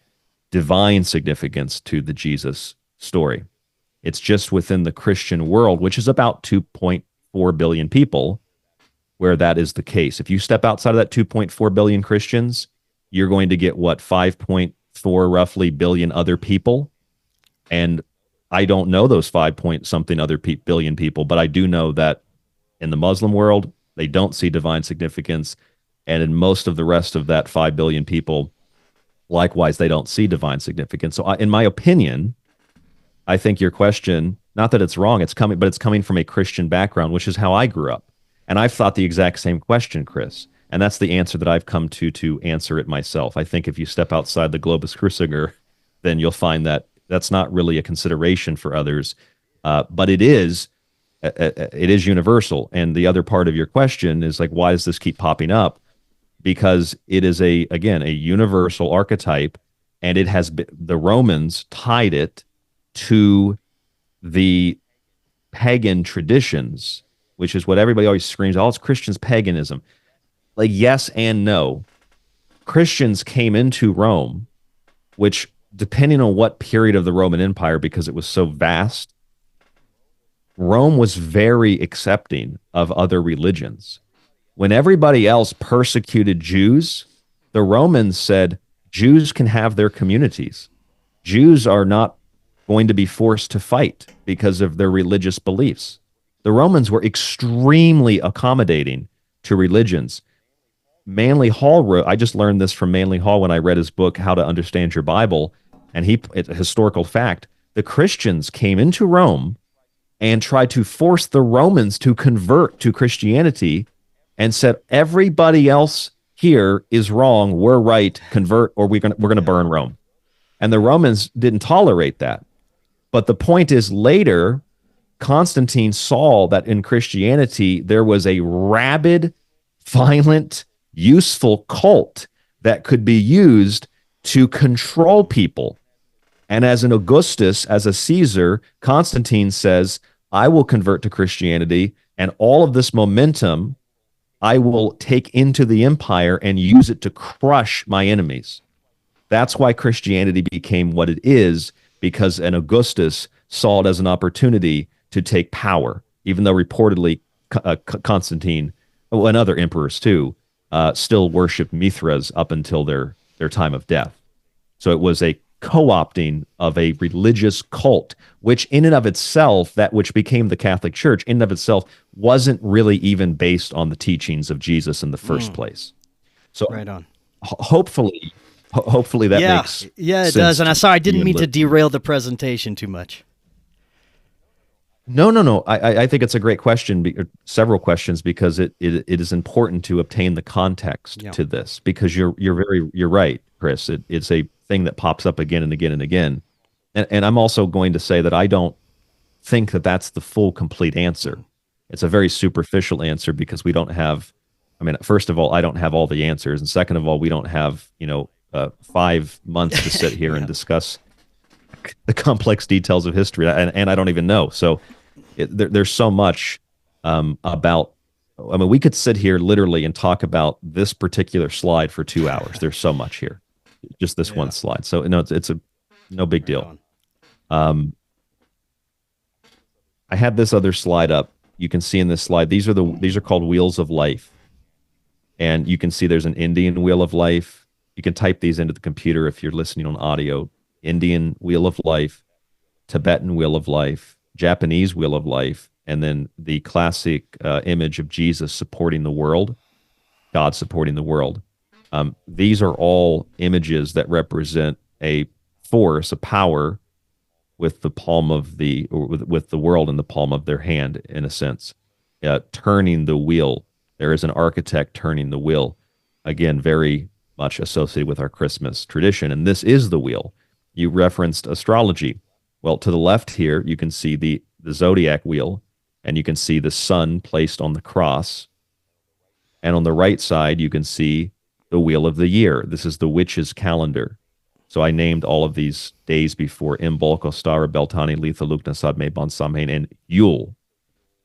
divine significance to the Jesus story. It's just within the Christian world, which is about 2.4 billion people, where that is the case. If you step outside of that 2.4 billion Christians, you're going to get what, 5.4 roughly billion other people. And I don't know those 5 point something other billion people, but I do know that in the Muslim world, they don't see divine significance. And in most of the rest of that 5 billion people, likewise, they don't see divine significance. So in my opinion, I think your question, not that it's wrong, it's coming from a Christian background, which is how I grew up. And I've thought the exact same question, Chris. And that's the answer that I've come to answer it myself. I think if you step outside the globus cruciger, then you'll find that that's not really a consideration for others. But it is universal. And the other part of your question is like, why does this keep popping up? Because it is again, a universal archetype, and it has been, the Romans tied it to the pagan traditions, which is what everybody always screams, oh, it's Christians, paganism. Like, yes and no. Christians came into Rome, which, depending on what period of the Roman Empire, because it was so vast, Rome was very accepting of other religions. When everybody else persecuted Jews, the Romans said Jews can have their communities. Jews are not going to be forced to fight because of their religious beliefs. The Romans were extremely accommodating to religions. Manly Hall wrote, I just learned this from Manly Hall when I read his book, How to Understand Your Bible, and it's a historical fact. The Christians came into Rome and tried to force the Romans to convert to Christianity, and said, everybody else here is wrong, we're right, convert, or we're going to burn Rome. And the Romans didn't tolerate that. But the point is, later, Constantine saw that in Christianity there was a rabid, violent, useful cult that could be used to control people. And as an Augustus, as a Caesar, Constantine says, I will convert to Christianity, and all of this momentum I will take into the empire and use it to crush my enemies. That's why Christianity became what it is, because an Augustus saw it as an opportunity to take power, even though reportedly Constantine, and other emperors too, still worshipped Mithras up until their time of death. So it was a co-opting of a religious cult, which in and of itself, that which became the Catholic Church, in and of itself, wasn't really even based on the teachings of Jesus in the first place. So right on. Hopefully that makes yeah, it sense does. And I'm sorry, I didn't mean to listening. derail the presentation too much. No. I think it's a great question, several questions, because it is important to obtain the context to this, because you're right, Chris. It's a thing that pops up again and again and again. And I'm also going to say that I don't think that that's the full, complete answer. It's a very superficial answer, because we don't have, first of all, I don't have all the answers. And second of all, we don't have, 5 months to sit here and discuss the complex details of history. And I don't even know. So there's so much about, we could sit here literally and talk about this particular slide for 2 hours. There's so much here, just this one slide. So, it's a No big Right deal. on. I had this other slide up. You can see in this slide, these are called wheels of life. And you can see there's an Indian wheel of life. You can type these into the computer if you're listening on audio. Indian wheel of life, Tibetan wheel of life, Japanese wheel of life, and then the classic image of Jesus supporting the world, God supporting the world. These are all images that represent a force, a power, with the palm of with the world in the palm of their hand, in a sense, turning the wheel. There is an architect turning the wheel. Again, very much associated with our Christmas tradition, and this is the wheel. You referenced astrology. Well, to the left here, you can see the zodiac wheel, and you can see the sun placed on the cross. And on the right side, you can see the wheel of the year. This is the witch's calendar. So I named all of these days before Imbolc, Ostara, Beltane, Litha, Lugna, Mabon, Samhain, and Yule.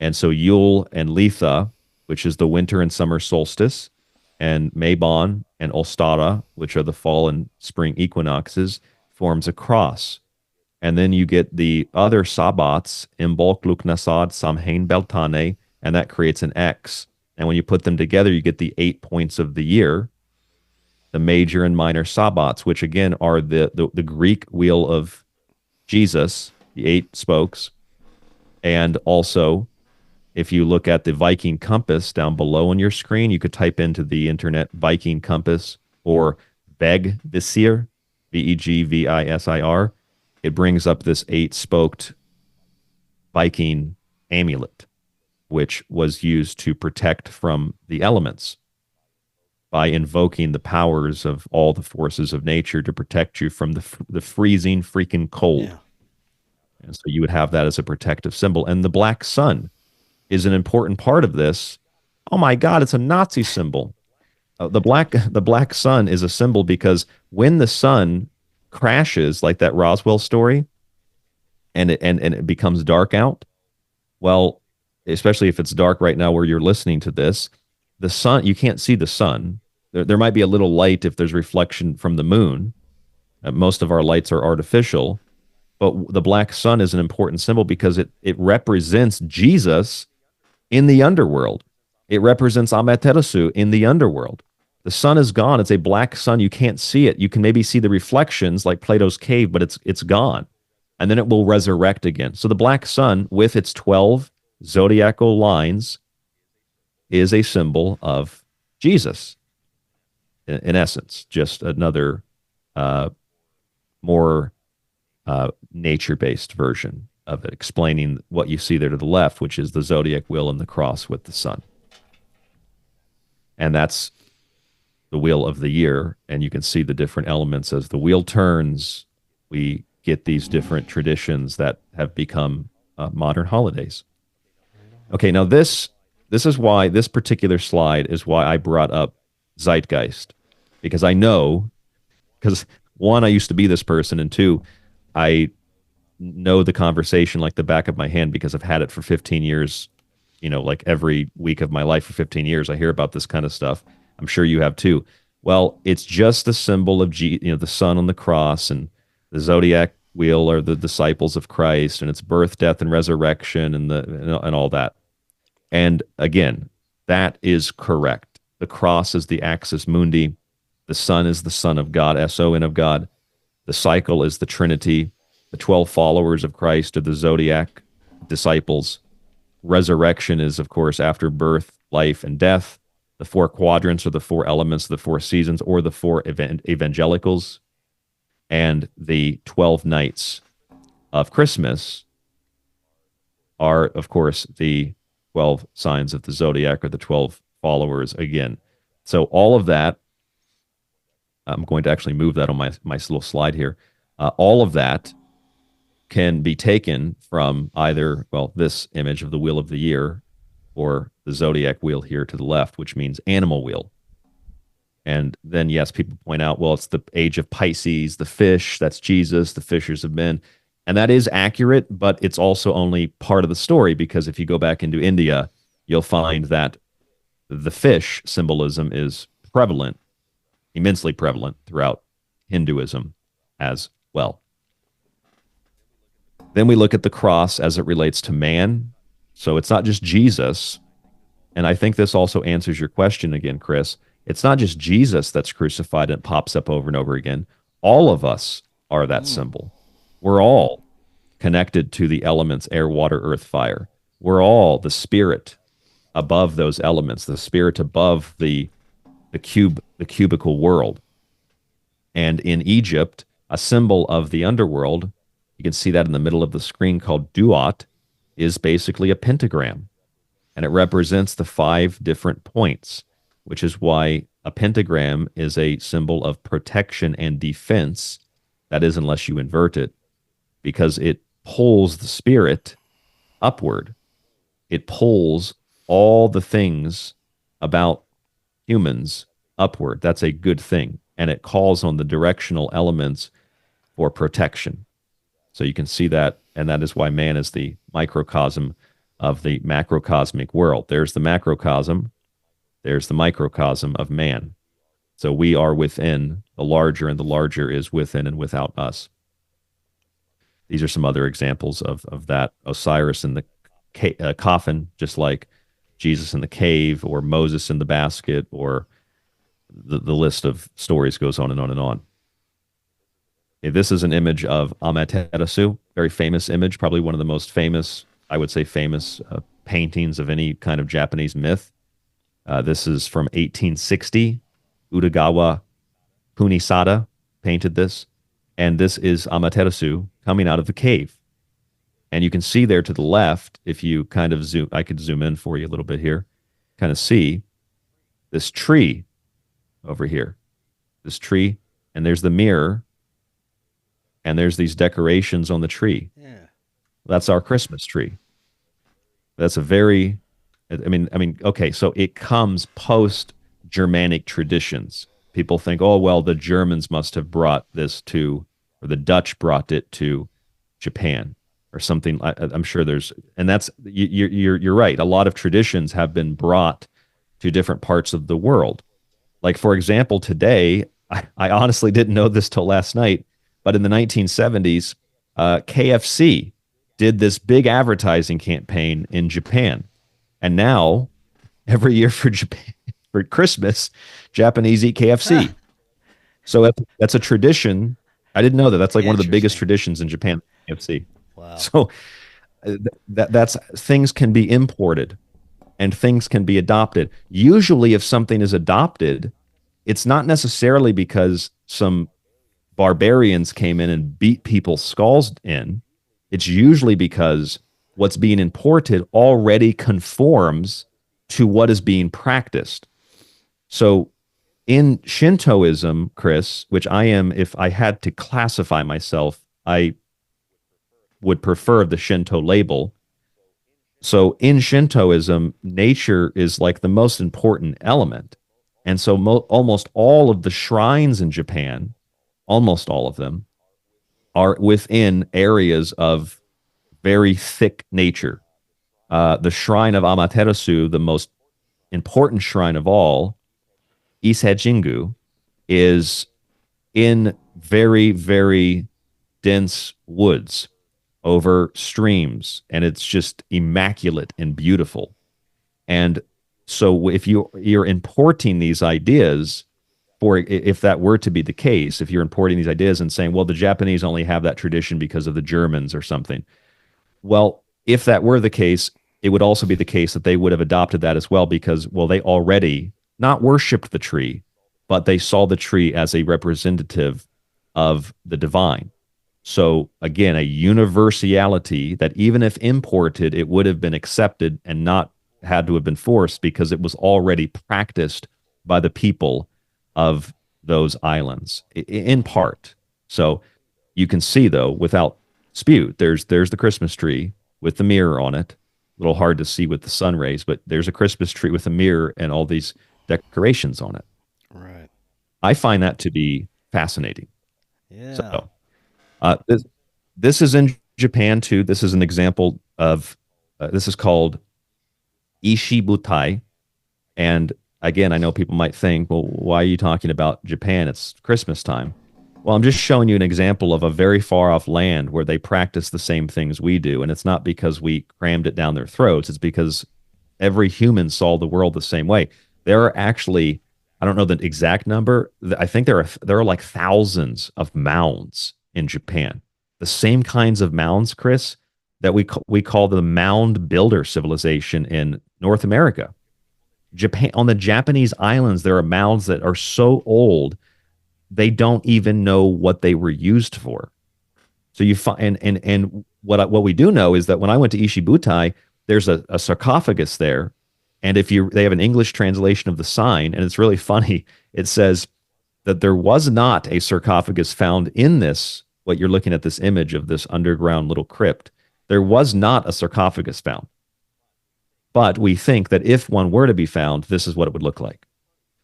And so Yule and Litha, which is the winter and summer solstice, and Mabon and Ostara, which are the fall and spring equinoxes, forms a cross. And then you get the other Sabbats, Imbolc, Lugna, Samhain, Beltane, and that creates an X. And when you put them together, you get the 8 points of the year, the major and minor Sabbats, which again are the Greek wheel of Jesus, the 8 spokes. And also, if you look at the Viking compass down below on your screen, you could type into the internet Viking compass or Vegvisir, Vegvisir. It brings up this 8-spoked Viking amulet, which was used to protect from the elements by invoking the powers of all the forces of nature to protect you from the freezing freaking cold. Yeah. And so you would have that as a protective symbol. And the black sun is an important part of this. Oh my God, it's a Nazi symbol. The black sun is a symbol because when the sun crashes, like that Roswell story, and it becomes dark out, well, especially if it's dark right now where you're listening to this, the sun, you can't see the sun. There might be a little light if there's reflection from the moon. Most of our lights are artificial, but the black sun is an important symbol because it represents Jesus in the underworld. It represents Amaterasu in the underworld. The sun is gone. It's a black sun. You can't see it. You can maybe see the reflections like Plato's cave, but it's gone. And then it will resurrect again. So the black sun, with its 12 zodiacal lines, is a symbol of Jesus, in essence, just another more nature-based version of it, explaining what you see there to the left, which is the zodiac wheel and the cross with the sun. And that's the wheel of the year, and you can see the different elements as the wheel turns. We get these different traditions that have become modern holidays. Okay, now this is why this particular slide is why I brought up Zeitgeist, because I know, because one, I used to be this person, and two, I know the conversation like the back of my hand because I've had it for 15 years. You know, like every week of my life for 15 years, I hear about this kind of stuff. I'm sure you have too. Well, it's just the symbol of the sun on the cross, and the zodiac wheel are the disciples of Christ, and it's birth, death, and resurrection, and all that. And again, that is correct. The cross is the axis mundi. The sun is the Son of God, S-O-N of God. The cycle is the Trinity. The 12 followers of Christ are the zodiac disciples. Resurrection is, of course, after birth, life, and death. The 4 quadrants are the 4 elements of the 4 seasons, or the 4 evangelicals. And the 12 nights of Christmas are, of course, the 12 signs of the zodiac, or the 12 followers again. So all of that, I'm going to actually move that on my little slide here. All of that can be taken from either, well, this image of the wheel of the year, or the zodiac wheel here to the left, which means animal wheel. And then, yes, people point out, well, it's the age of Pisces, the fish, that's Jesus, the fishers of men. And that is accurate, but it's also only part of the story, because if you go back into India, you'll find that the fish symbolism is prevalent, immensely prevalent throughout Hinduism as well. Then we look at the cross as it relates to man. So it's not just Jesus. And I think this also answers your question again, Chris. It's not just Jesus that's crucified and it pops up over and over again. All of us are that symbol. We're all connected to the elements air, water, earth, fire. We're all the spirit above those elements, the spirit above the cubical world. And in Egypt, a symbol of the underworld, you can see that in the middle of the screen, called duat, is basically a pentagram. And it represents the 5 different points, which is why a pentagram is a symbol of protection and defense. That is, unless you invert it, because it pulls the spirit upward. It pulls all the things about humans upward. That's a good thing. And it calls on the directional elements for protection. So you can see that, and that is why man is the microcosm of the macrocosmic world. There's the macrocosm, there's the microcosm of man. So we are within the larger, and the larger is within and without us. These are some other examples of that. Osiris in the coffin, just like Jesus in the cave, or Moses in the basket, or the list of stories goes on and on and on. Okay, this is an image of Amaterasu, very famous image, probably one of the most famous, I would say famous paintings of any kind of Japanese myth. This is from 1860. Utagawa Kunisada painted this. And this is Amaterasu coming out of the cave. And you can see there to the left, if you kind of zoom, I could zoom in for you a little bit here, kind of see this tree over here, this tree, and there's the mirror, and there's these decorations on the tree. Yeah. That's our Christmas tree. That's a very, okay, so it comes post Germanic traditions. People think, oh, well, the Germans must have brought this to, or the Dutch brought it to Japan or something. I'm sure there's, and that's, you're right. A lot of traditions have been brought to different parts of the world. Like, for example, today, I honestly didn't know this till last night, but in the 1970s, KFC did this big advertising campaign in Japan. And now, every year for Japan, for Christmas, Japanese eat KFC. So that's a tradition. I didn't know that. That's like one of the biggest traditions in Japan, KFC. Wow. So that's things can be imported and things can be adopted. Usually, if something is adopted, it's not necessarily because some barbarians came in and beat people's skulls in. It's usually because what's being imported already conforms to what is being practiced. So in Shintoism, Chris, which I am, if I had to classify myself, I would prefer the Shinto label. So in Shintoism, nature is like the most important element. And so almost all of the shrines in Japan, almost all of them, are within areas of very thick nature. The shrine of Amaterasu, the most important shrine of all, Ise Jingu, is in very, very dense woods over streams, and it's just immaculate and beautiful. And so if you're importing these ideas, for if that were to be the case, if you're importing these ideas and saying, well, the Japanese only have that tradition because of the Germans or something. Well, if that were the case, it would also be the case that they would have adopted that as well because, well, they already not worshipped the tree, but they saw the tree as a representative of the divine. So again, a universality that even if imported, it would have been accepted and not had to have been forced because it was already practiced by the people of those islands in part. So you can see, though, without dispute, there's the Christmas tree with the mirror on it. A little hard to see with the sun rays, but there's a Christmas tree with a mirror and all these decorations on it. Right. I find that to be fascinating. Yeah. So this is in Japan too. This is an example of this is called Ishibutai, and again, I know people might think, well, why are you talking about Japan? It's Christmas time. Well, I'm just showing you an example of a very far off land where they practice the same things we do. And it's not because we crammed it down their throats. It's because every human saw the world the same way. There are actually, I don't know the exact number. I think there are like thousands of mounds in Japan. The same kinds of mounds, Chris, that we call the mound builder civilization in North America. Japan, on the Japanese islands, there are mounds that are so old they don't even know what they were used for. So you find, and what we do know is that when I went to Ishibutai, there's a sarcophagus there, and they have an English translation of the sign, and it's really funny. It says that there was not a sarcophagus found in this, what you're looking at, this image of this underground little crypt. There was not a sarcophagus found. But we think that if one were to be found, this is what it would look like,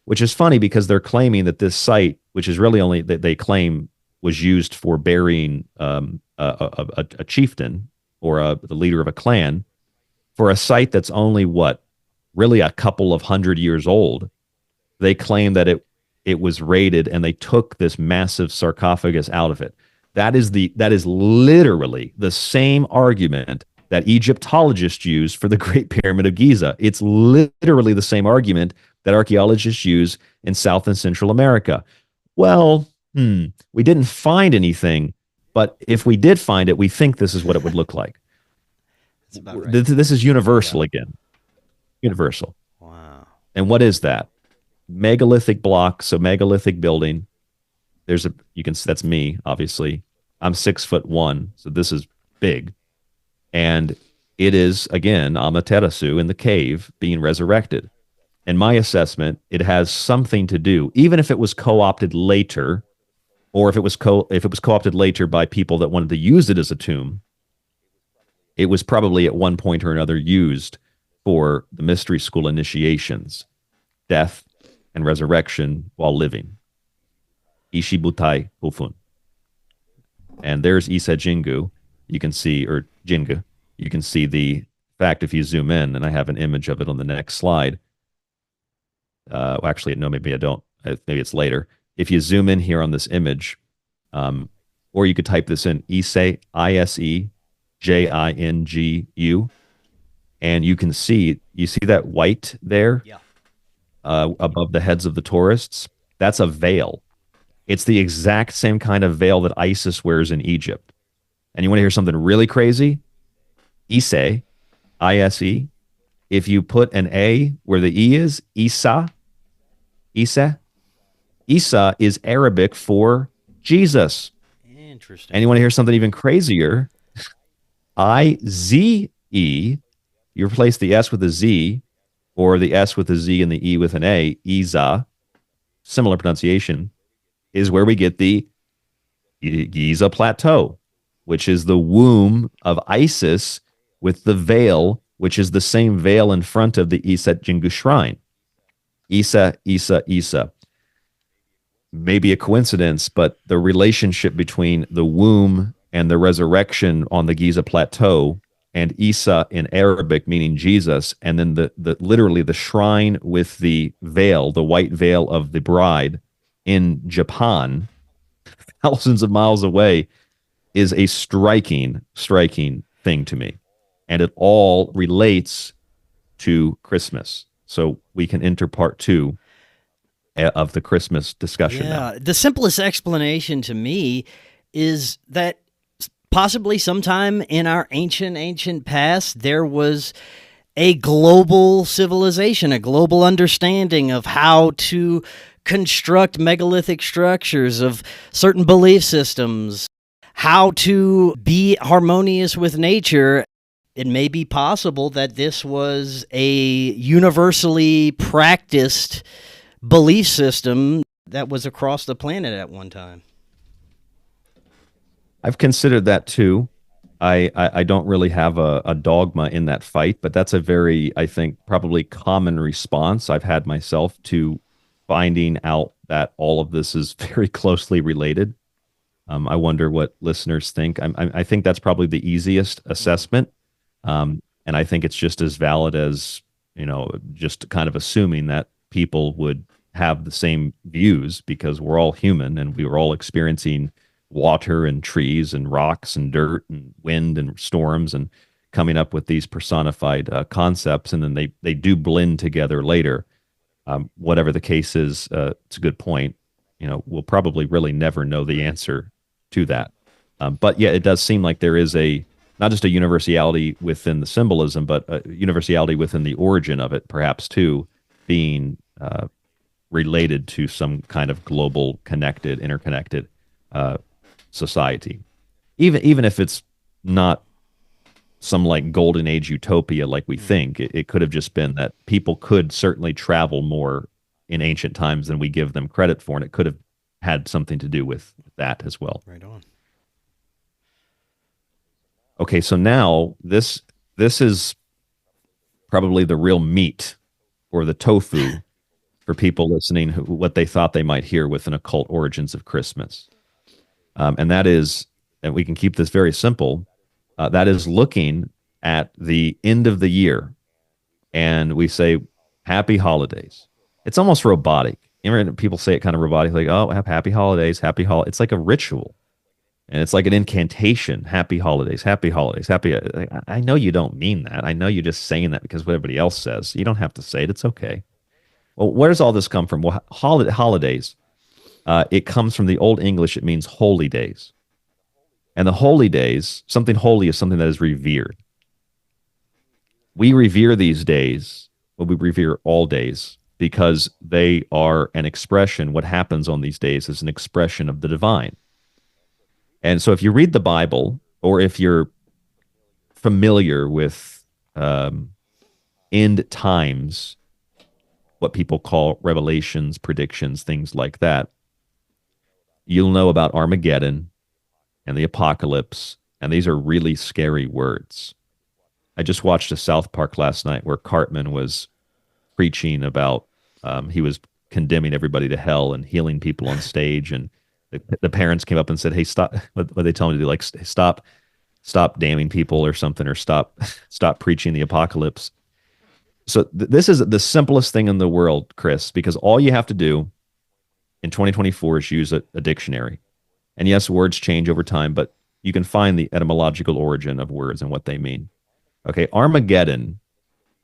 which is funny because they're claiming that this site, which is really only that they claim was used for burying a chieftain or the leader of a clan, for a site that's only really a couple of 100 years old. They claim that it was raided and they took this massive sarcophagus out of it. That is literally the same argument that Egyptologists use for the Great Pyramid of Giza. It's literally the same argument that archaeologists use in South and Central America. Well, we didn't find anything, but if we did find it, we think this is what it would look like. That's about right. This is universal again. Universal. Wow. And what is that? Megalithic block, so megalithic building. That's me, obviously. I'm 6'1", so this is big. And it is, again, Amaterasu in the cave being resurrected. In my assessment, it has something to do, even if it was co-opted later, or if it was co-opted later by people that wanted to use it as a tomb, it was probably at one point or another used for the mystery school initiations, death and resurrection while living. Ishibutai Hofun. And there's Ise Jingu. You can see, or Jingu, you can see the fact if you zoom in, and I have an image of it on the next slide. Actually, no, maybe I don't. Maybe it's later. If you zoom in here on this image, or you could type this in, Ise, Isejingu, and you can see that white there? Yeah. Above the heads of the tourists? That's a veil. It's the exact same kind of veil that Isis wears in Egypt. And you want to hear something really crazy? Ise, I-S-E, if you put an A where the E is, Isa, Isa is Arabic for Jesus. Interesting. And you want to hear something even crazier? I-Z-E, you replace the S with a Z, or the S with a Z and the E with an A, Isa, similar pronunciation, is where we get the Giza Plateau, which is the womb of Isis with the veil, which is the same veil in front of the Iset Jingu shrine. Isa. Maybe a coincidence, but the relationship between the womb and the resurrection on the Giza Plateau, and Isa in Arabic meaning Jesus, and then the literally the shrine with the veil, the white veil of the bride in Japan, thousands of miles away, is a striking thing to me. And it all relates to Christmas. So we can enter part 2 of the Christmas discussion now. The simplest explanation to me is that possibly sometime in our ancient past, there was a global civilization, a global understanding of how to construct megalithic structures, of certain belief systems, how to be harmonious with nature. It may be possible that this was a universally practiced belief system that was across the planet at one time. I've considered that too. I don't really have a dogma in that fight, but that's a very, I think, probably common response I've had myself to finding out that all of this is very closely related. I wonder what listeners think. I think that's probably the easiest assessment. And I think it's just as valid as, just kind of assuming that people would have the same views because we're all human and we were all experiencing water and trees and rocks and dirt and wind and storms and coming up with these personified concepts, and then they do blend together later. Whatever the case is, it's a good point. We'll probably really never know the answer to that. But yeah, it does seem like there is not just a universality within the symbolism, but a universality within the origin of it, perhaps too, being related to some kind of global, interconnected society. Even if it's not some like golden age utopia like we think, it could have just been that people could certainly travel more in ancient times than we give them credit for, and it could have had something to do with that as well. Right on. Okay, so now this is probably the real meat or the tofu for people listening, what they thought they might hear with an occult origins of Christmas. And that is, and we can keep this very simple, that is looking at the end of the year and we say, happy holidays. It's almost robotic. People say it kind of robotic, like, oh, happy holidays, happy holidays. It's like a ritual. And it's like an incantation. Happy holidays, happy holidays, happy. I know you don't mean that. I know you're just saying that because what everybody else says. You don't have to say it. It's okay. Well, where does all this come from? Well, holidays, it comes from the Old English. It means holy days. And the holy days, something holy is something that is revered. We revere these days, well, we revere all days because they are an expression. What happens on these days is an expression of the divine. And so if you read the Bible, or if you're familiar with end times, what people call revelations, predictions, things like that, you'll know about Armageddon and the apocalypse, and these are really scary words. I just watched a South Park last night where Cartman was preaching about, he was condemning everybody to hell and healing people on stage, and the parents came up and said, hey, stop, what they tell me to do, like, stop damning people or something, or stop preaching the apocalypse. So this is the simplest thing in the world, Chris, because all you have to do in 2024 is use a dictionary. And yes, words change over time, but you can find the etymological origin of words and what they mean. Okay, Armageddon,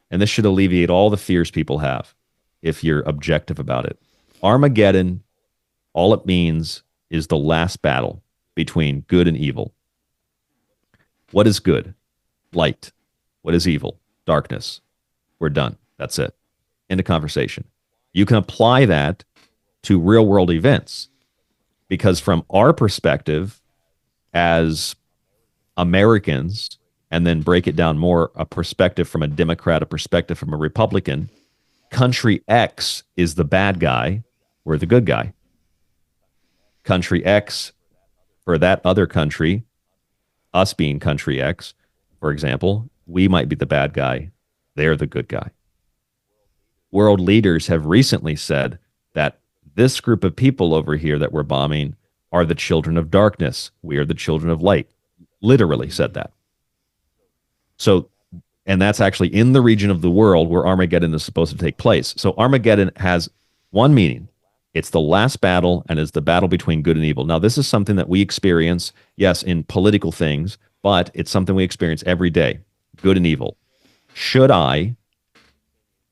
and this should alleviate all the fears people have if you're objective about it. Armageddon, all it means is the last battle between good and evil. What is good? Light. What is evil? Darkness. We're done. That's it. End of conversation. You can apply that to real world events, because from our perspective as Americans, and then break it down more, a perspective from a Democrat, a perspective from a Republican, country X is the bad guy, we're the good guy. Country X, for that other country, us being country X, for example, we might be the bad guy, they're the good guy. World leaders have recently said that this group of people over here that we're bombing are the children of darkness. We are the children of light. Literally said that. So, and that's actually in the region of the world where Armageddon is supposed to take place. So Armageddon has one meaning. It's the last battle, and is the battle between good and evil. Now, this is something that we experience, yes, in political things, but it's something we experience every day, good and evil. Should I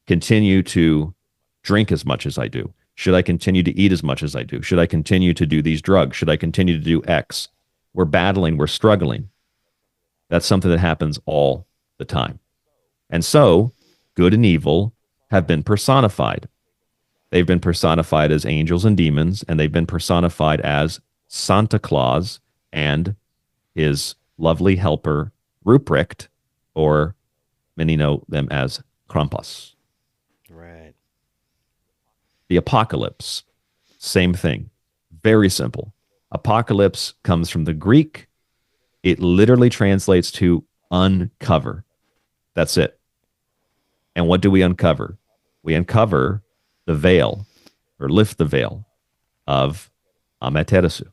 continue to drink as much as I do? Should I continue to eat as much as I do? Should I continue to do these drugs? Should I continue to do X? We're battling, we're struggling. That's something that happens all the time. And so, good and evil have been personified. They've been personified as angels and demons, and they've been personified as Santa Claus and his lovely helper, Ruprecht, or many know them as Krampus. Right. The apocalypse, same thing. Very simple. Apocalypse comes from the Greek. It literally translates to uncover. That's it. And what do we uncover? We uncover the veil, or lift the veil, of Amaterasu,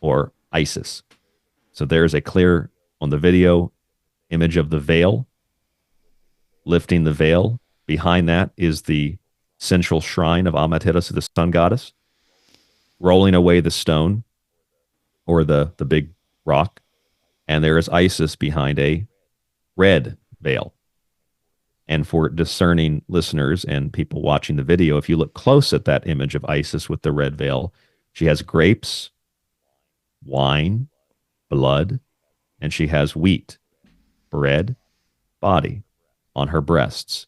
or Isis. So there's a clear, on the video, image of the veil, lifting the veil. Behind that is the central shrine of Amaterasu, the sun goddess, rolling away the stone or the big rock. And there is Isis behind a red veil. And for discerning listeners and people watching the video, if you look close at that image of Isis with the red veil, she has grapes, wine, blood, and she has wheat, bread, body on her breasts.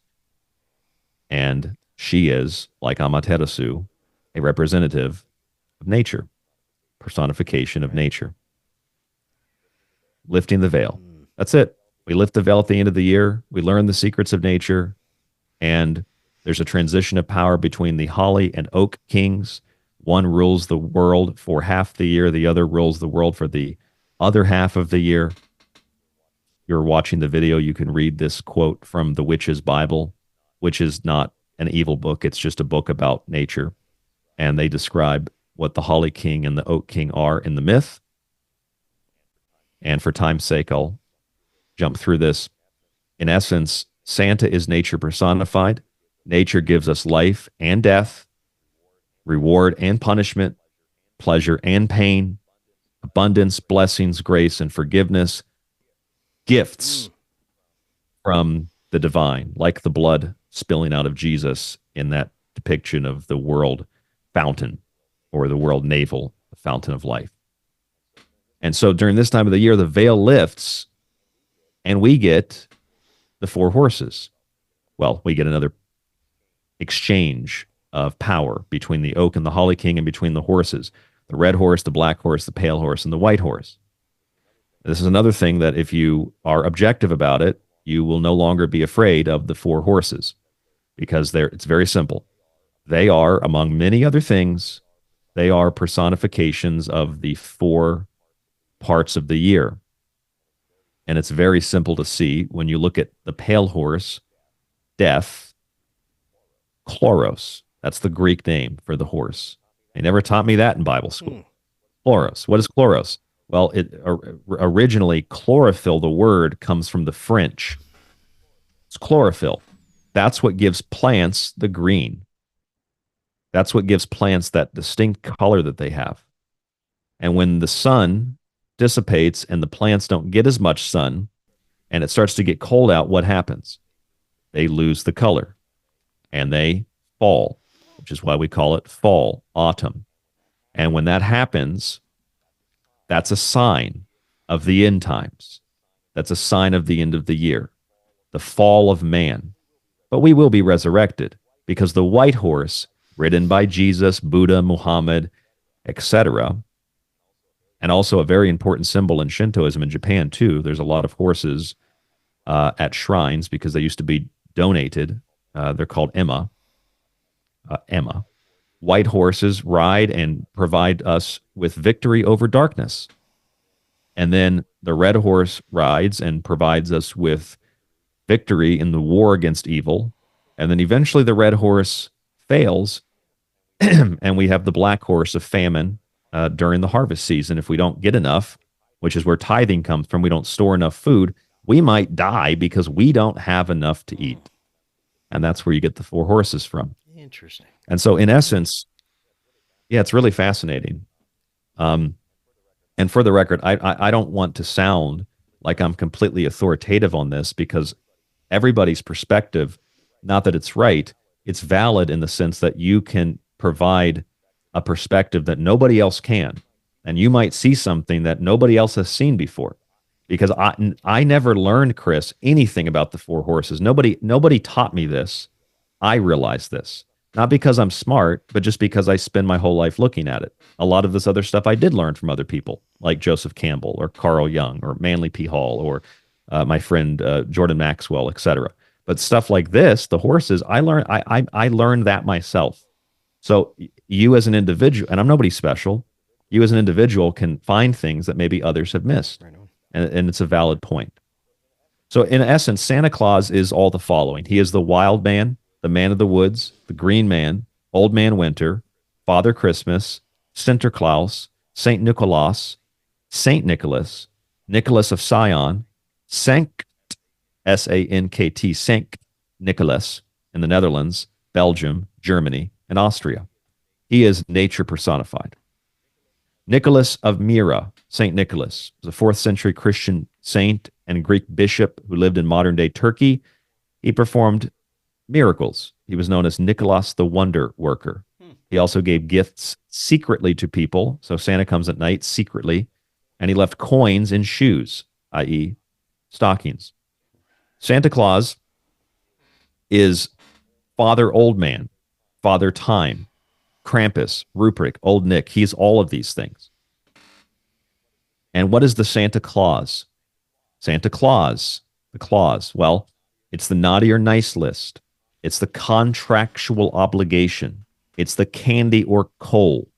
And she is, like Amaterasu, a representative of nature, personification of nature. Lifting the veil. That's it. We lift the veil at the end of the year. We learn the secrets of nature. And there's a transition of power between the holly and oak kings. One rules the world for half the year. The other rules the world for the other half of the year. You're watching the video. You can read this quote from the Witch's Bible, which is not an evil book. It's just a book about nature. And they describe what the holly king and the oak king are in the myth. And for time's sake, I'll jump through this. In essence, Santa is nature personified. Nature gives us life and death, reward and punishment, pleasure and pain, abundance, blessings, grace, and forgiveness, gifts from the divine, like the blood spilling out of Jesus in that depiction of the world fountain or the world navel, the fountain of life. And so during this time of the year, the veil lifts and we get the four horses. Well, we get another exchange of power between the oak and the holly king and between the horses, the red horse, the black horse, the pale horse, and the white horse. This is another thing that if you are objective about it, you will no longer be afraid of the four horses because it's very simple. They are, among many other things, they are personifications of the four parts of the year. And it's very simple to see when you look at the pale horse, death, chloros. That's the Greek name for the horse. They never taught me that in Bible school. Chloros. What is chloros? Well, originally chlorophyll, the word comes from the French. It's chlorophyll. That's what gives plants the green. That's what gives plants that distinct color that they have. And when the sun dissipates and the plants don't get as much sun and it starts to get cold out, what happens? They lose the color and they fall, which is why we call it fall, autumn. And when that happens, that's a sign of the end times. That's a sign of the end of the year, the fall of man. But we will be resurrected because the white horse, ridden by Jesus, Buddha, Muhammad, etc., and also a very important symbol in Shintoism in Japan, too. There's a lot of horses at shrines because they used to be donated. They're called Emma. White horses ride and provide us with victory over darkness. And then the red horse rides and provides us with victory in the war against evil. And then eventually the red horse fails, and we have the black horse of famine during the harvest season. If we don't get enough, which is where tithing comes from, we don't store enough food, we might die because we don't have enough to eat. And that's where you get the four horses from. Interesting. And so in essence, yeah, it's really fascinating. And for the record, I don't want to sound like I'm completely authoritative on this because everybody's perspective, not that it's right, it's valid in the sense that you can provide a perspective that nobody else can. And you might see something that nobody else has seen before. Because I never learned, Chris, anything about the four horses. Nobody taught me this. I realized this. Not because I'm smart, but just because I spend my whole life looking at it. A lot of this other stuff I did learn from other people, like Joseph Campbell or Carl Jung or Manly P. Hall or my friend Jordan Maxwell, etc. But stuff like this, the horses, I learned that myself. So you as an individual, and I'm nobody special, you as an individual can find things that maybe others have missed. Right. And it's a valid point. So in essence, Santa Claus is all the following. He is the wild man, the man of the woods, the green man, old man winter, Father Christmas, Sinterklaas, Saint Nicholas, Saint Nicholas, Nicholas of Sion, Sankt, S-A-N-K-T, Sankt Nicholas in the Netherlands, Belgium, Germany, and Austria. He is nature personified. Nicholas of Myra, Saint Nicholas, was a 4th century Christian saint and Greek bishop who lived in modern-day Turkey. He performed miracles. He was known as Nicholas the Wonder Worker. He also gave gifts secretly to people. So Santa comes at night secretly, and he left coins in shoes, i.e., stockings. Santa Claus is Father Old Man, Father Time, Krampus, Ruprecht, Old Nick. He's all of these things. And what is the Santa Claus? Santa Claus, the clause. Well, it's the naughty or nice list. It's the contractual obligation. It's the candy or coal.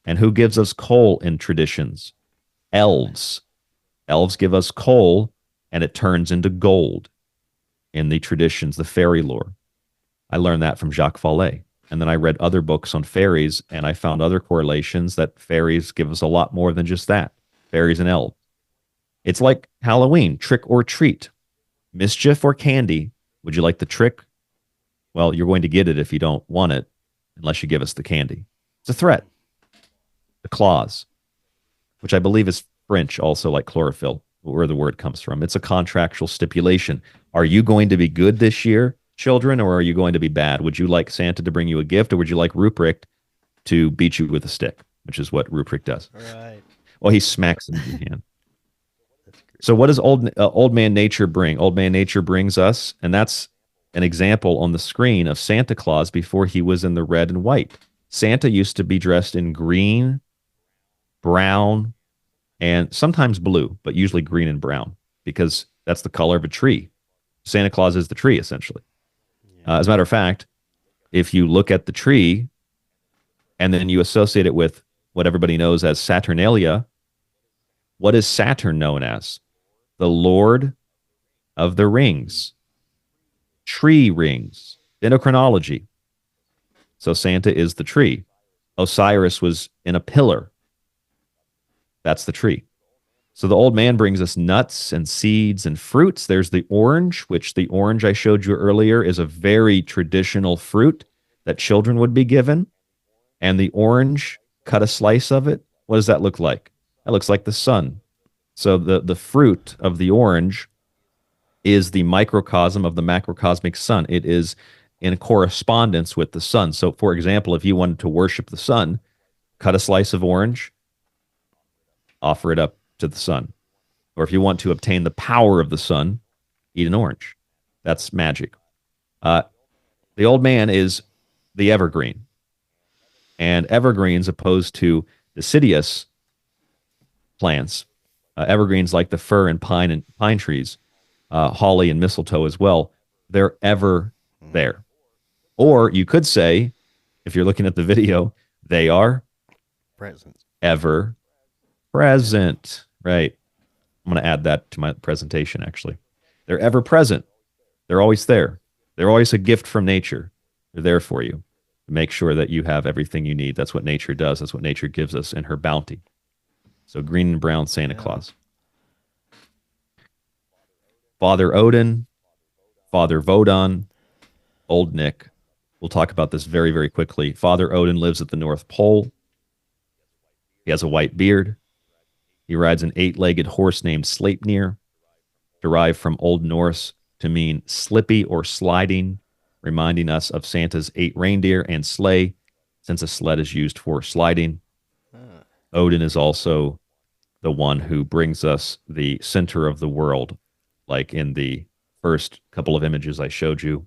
And who gives us coal in traditions? Elves. Elves give us coal, and it turns into gold in the traditions, the fairy lore. I learned that from Jacques Vallée. And then I read other books on fairies, and I found other correlations that fairies give us a lot more than just that. Fairies and elves. It's like Halloween, trick or treat. Mischief or candy. Would you like the trick? Well, you're going to get it if you don't want it, unless you give us the candy. It's a threat. The clause, which I believe is French, also like chlorophyll, where the word comes from. It's a contractual stipulation. Are you going to be good this year, children, or are you going to be bad? Would you like Santa to bring you a gift, or would you like Ruprecht to beat you with a stick, which is what Ruprecht does? Right. Well, he smacks him in the hand. So what does old man nature bring? Old man nature brings us, and that's an example on the screen of Santa Claus before he was in the red and white. Santa used to be dressed in green, brown, and sometimes blue, but usually green and brown, because that's the color of a tree. Santa Claus is the tree, essentially. As a matter of fact, if you look at the tree and then you associate it with what everybody knows as Saturnalia, what is Saturn known as? The Lord of the Rings. Tree rings. Dendrochronology. So Santa is the tree. Osiris was in a pillar. That's the tree. So the old man brings us nuts and seeds and fruits. There's the orange, which the orange I showed you earlier is a very traditional fruit that children would be given. And the orange, cut a slice of it. What does that look like? That looks like the sun. So the fruit of the orange is the microcosm of the macrocosmic sun. It is in correspondence with the sun. So, for example, if you wanted to worship the sun, cut a slice of orange, offer it up to the sun. Or if you want to obtain the power of the sun, eat an orange. That's magic. The old man is the evergreen. And evergreens, opposed to deciduous plants, evergreens like the fir and pine trees, holly and mistletoe as well, they're ever there. Or you could say, if you're looking at the video, they are Present. ever present. Right. I'm going to add that to my presentation, actually. They're ever present. They're always there. They're always a gift from nature. They're there for you to make sure that you have everything you need. That's what nature does. That's what nature gives us in her bounty. So green and brown Santa Claus. Father Odin, Father Wodan, Old Nick. We'll talk about this very, very quickly. Father Odin lives at the North Pole. He has a white beard. He rides an 8-legged horse named Sleipnir, derived from Old Norse to mean slippy or sliding, reminding us of Santa's 8 reindeer and sleigh, since a sled is used for sliding. Odin is also the one who brings us the center of the world, like in the first couple of images I showed you.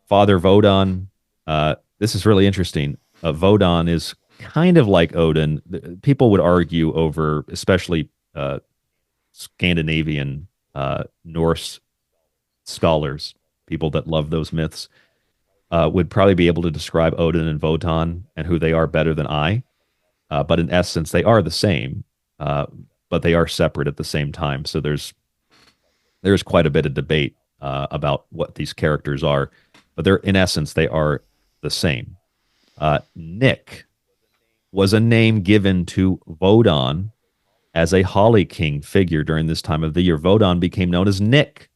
Father Wodan, this is really interesting. Wodan is kind of like Odin. People would argue over, especially Scandinavian Norse scholars, people that love those myths, would probably be able to describe Odin and Wotan and who they are better than I. But in essence, they are the same, but they are separate at the same time. So there's quite a bit of debate about what these characters are, but in essence, they are the same. Nick was a name given to Wodan as a Holly King figure during this time of the year. Wodan became known as Nick.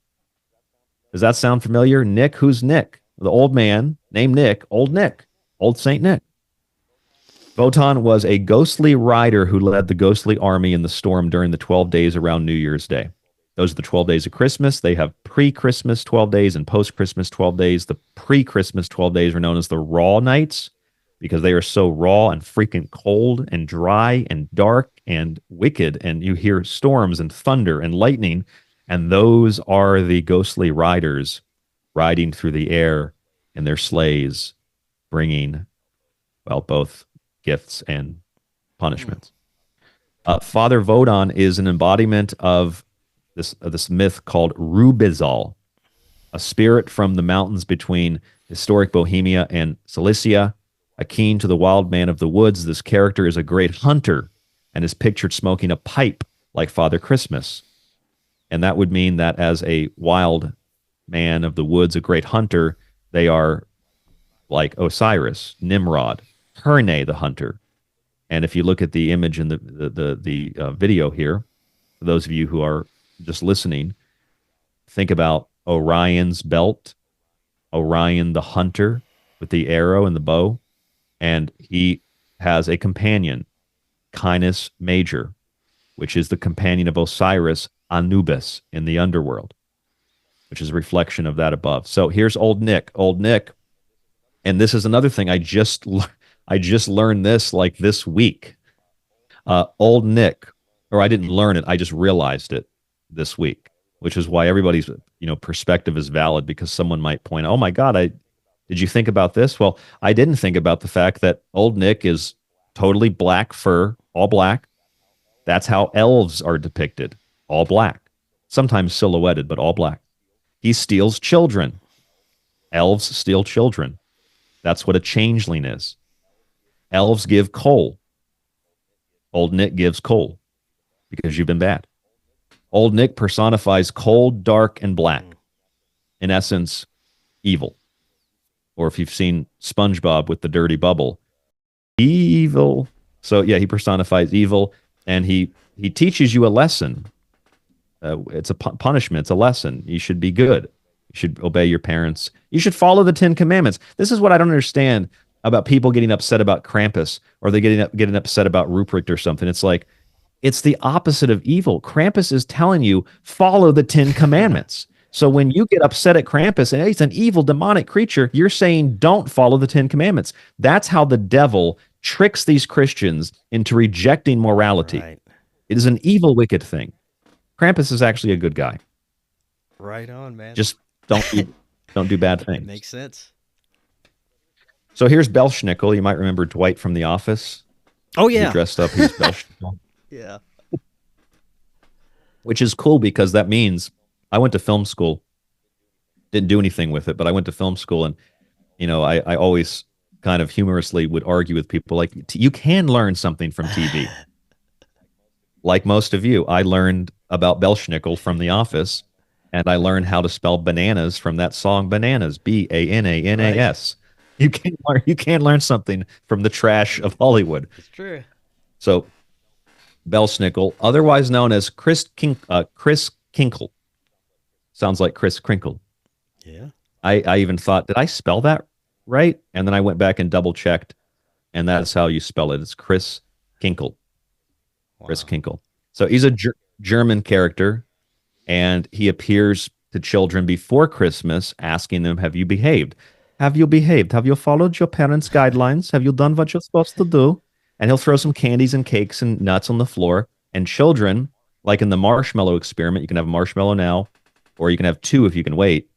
Does that sound familiar? Nick, who's Nick? The old man named Nick, Old Saint Nick. Wotan was a ghostly rider who led the ghostly army in the storm during the 12 days around New Year's Day. Those are the 12 days of Christmas. They have pre-Christmas 12 days and post-Christmas 12 days. The pre-Christmas 12 days are known as the raw nights because they are so raw and freaking cold and dry and dark and wicked. And you hear storms and thunder and lightning. And those are the ghostly riders riding through the air in their sleighs, bringing, well, both gifts and punishments. Father Wodan is an embodiment of this myth called Rubizal, a spirit from the mountains between historic Bohemia and Silesia. Akin to the wild man of the woods, this character is a great hunter and is pictured smoking a pipe like Father Christmas. And that would mean that as a wild man of the woods, a great hunter, they are like Osiris, Nimrod, Herne the hunter. And if you look at the image in the video here, for those of you who are just listening, think about Orion's belt, Orion the hunter with the arrow and the bow, and he has a companion, Canis Major, which is the companion of Osiris, Anubis, in the underworld, which is a reflection of that above. So here's Old Nick, and this is another thing I just learned this like this week. Old Nick, or I didn't learn it, I just realized it this week, which is why everybody's perspective is valid, because someone might point out, oh my God, did you think about this? Well, I didn't think about the fact that Old Nick is totally black fur, all black. That's how elves are depicted, all black, sometimes silhouetted, but all black. He steals children. Elves steal children. That's what a changeling is. Elves give coal. Old Nick gives coal because you've been bad. Old Nick personifies cold, dark, and black. In essence, evil. Or if you've seen SpongeBob with the dirty bubble, evil. So yeah, he personifies evil, and he teaches you a lesson. It's a punishment. It's a lesson. You should be good. You should obey your parents. You should follow the 10 Commandments. This is what I don't understand about people getting upset about Krampus, or they getting upset about Ruprecht or something. It's like, it's the opposite of evil. Krampus is telling you, follow the 10 Commandments. So when you get upset at Krampus and he's an evil demonic creature, you're saying don't follow the 10 Commandments. That's how the devil tricks these Christians into rejecting morality. Right. It is an evil, wicked thing. Krampus is actually a good guy. Right on, man. Just don't do bad things. Makes sense. So here's Belschnickel. You might remember Dwight from The Office. Oh, yeah. He dressed up. He's Belschnickel. Yeah. Which is cool, because that means I went to film school. Didn't do anything with it, but I went to film school, and I always kind of humorously would argue with people like, you can learn something from TV. Like most of you, I learned about Belschnickel from The Office, and I learned how to spell bananas from that song Bananas, Bananas. Right. You can learn something from the trash of Hollywood. It's true. So Belschnickel, otherwise known as Chris Kinkle. Sounds like Chris Crinkle. Yeah. I even thought, did I spell that right? And then I went back and double checked, and that's how you spell it. It's Chris Kinkle. Wow. Chris Kinkle. So he's a German character, and he appears to children before Christmas asking them, have you behaved? Have you behaved? Have you followed your parents' guidelines? Have you done what you're supposed to do? And he'll throw some candies and cakes and nuts on the floor. And children, like in the marshmallow experiment, you can have a marshmallow now, or you can have two if you can wait.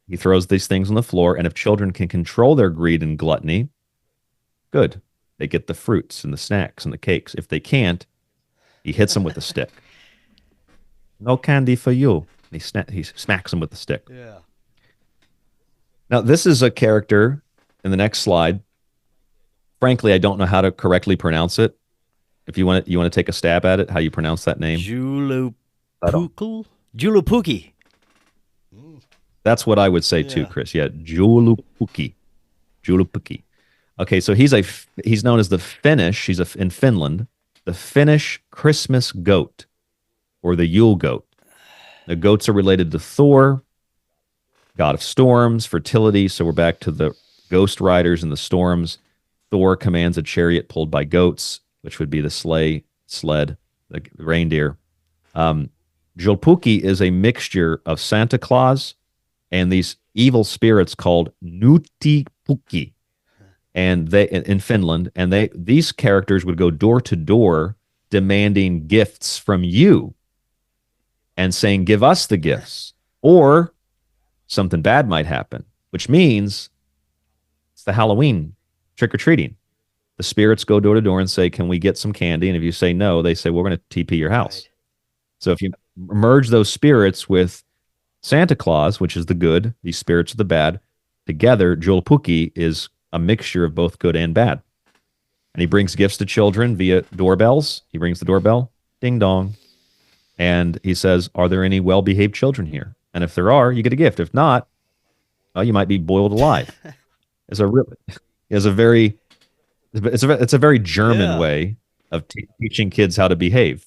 He throws these things on the floor, and if children can control their greed and gluttony, good. They get the fruits and the snacks and the cakes. If they can't, he hits them with a stick. No candy for you. He smacks them with the stick. Yeah. Now, this is a character in the next slide. Frankly, I don't know how to correctly pronounce it. If you want to take a stab at it, how you pronounce that name? Julupuki. That's what I would say too, Chris. Yeah, Julupuki. Okay, so he's known as the Finnish. He's in Finland, the Finnish Christmas goat, or the Yule goat. The goats are related to Thor, god of storms, fertility. So we're back to the ghost riders in the storms. Thor commands a chariot pulled by goats, which would be the sled, the reindeer. Jolpuki is a mixture of Santa Claus and these evil spirits called Nutipuki, and they in Finland, and these characters would go door to door demanding gifts from you and saying, "Give us the gifts," or something bad might happen, which means it's the Halloween trick or treating. The spirits go door to door and say, "Can we get some candy?" And if you say no, they say, "We're going to TP your house." Right. So if you merge those spirits with Santa Claus, which is the good, these spirits are the bad, together, Jolpuki is a mixture of both good and bad. And he brings gifts to children via doorbells. He rings the doorbell, ding dong. And he says, "Are there any well-behaved children here?" And if there are, you get a gift. If not, well, you might be boiled alive. It's a very German way of teaching kids how to behave.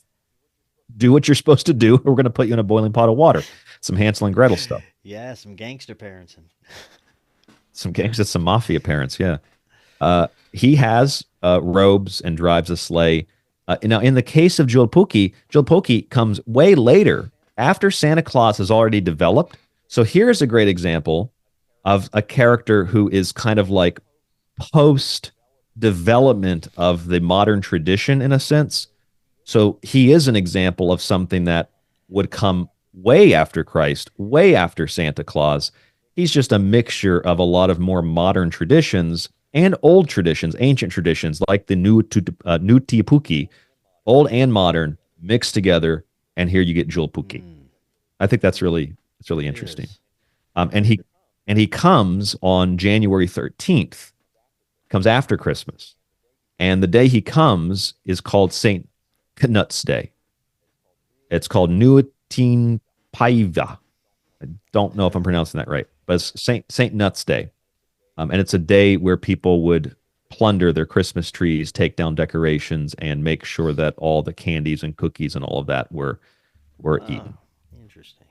Do what you're supposed to do, or we're going to put you in a boiling pot of water. Some Hansel and Gretel stuff. Yeah, some gangster parenting. Some mafia parents, yeah. He has robes and drives a sleigh. Now, in the case of Jolpuki comes way later, after Santa Claus has already developed. So here's a great example of a character who is kind of like post-development of the modern tradition, in a sense. So he is an example of something that would come way after Christ, way after Santa Claus. He's just a mixture of a lot of more modern traditions and old traditions, ancient traditions, like the Nutipuki, old and modern, mixed together, and here you get Jolpuki. I think it's really interesting. And he comes on January 13th, comes after Christmas. And the day he comes is called St. Knut's Day. It's called Nutin Paiva. I don't know if I'm pronouncing that right, but it's St. Knut's Day. And it's a day where people would plunder their Christmas trees, take down decorations, and make sure that all the candies and cookies and all of that were eaten. Interesting.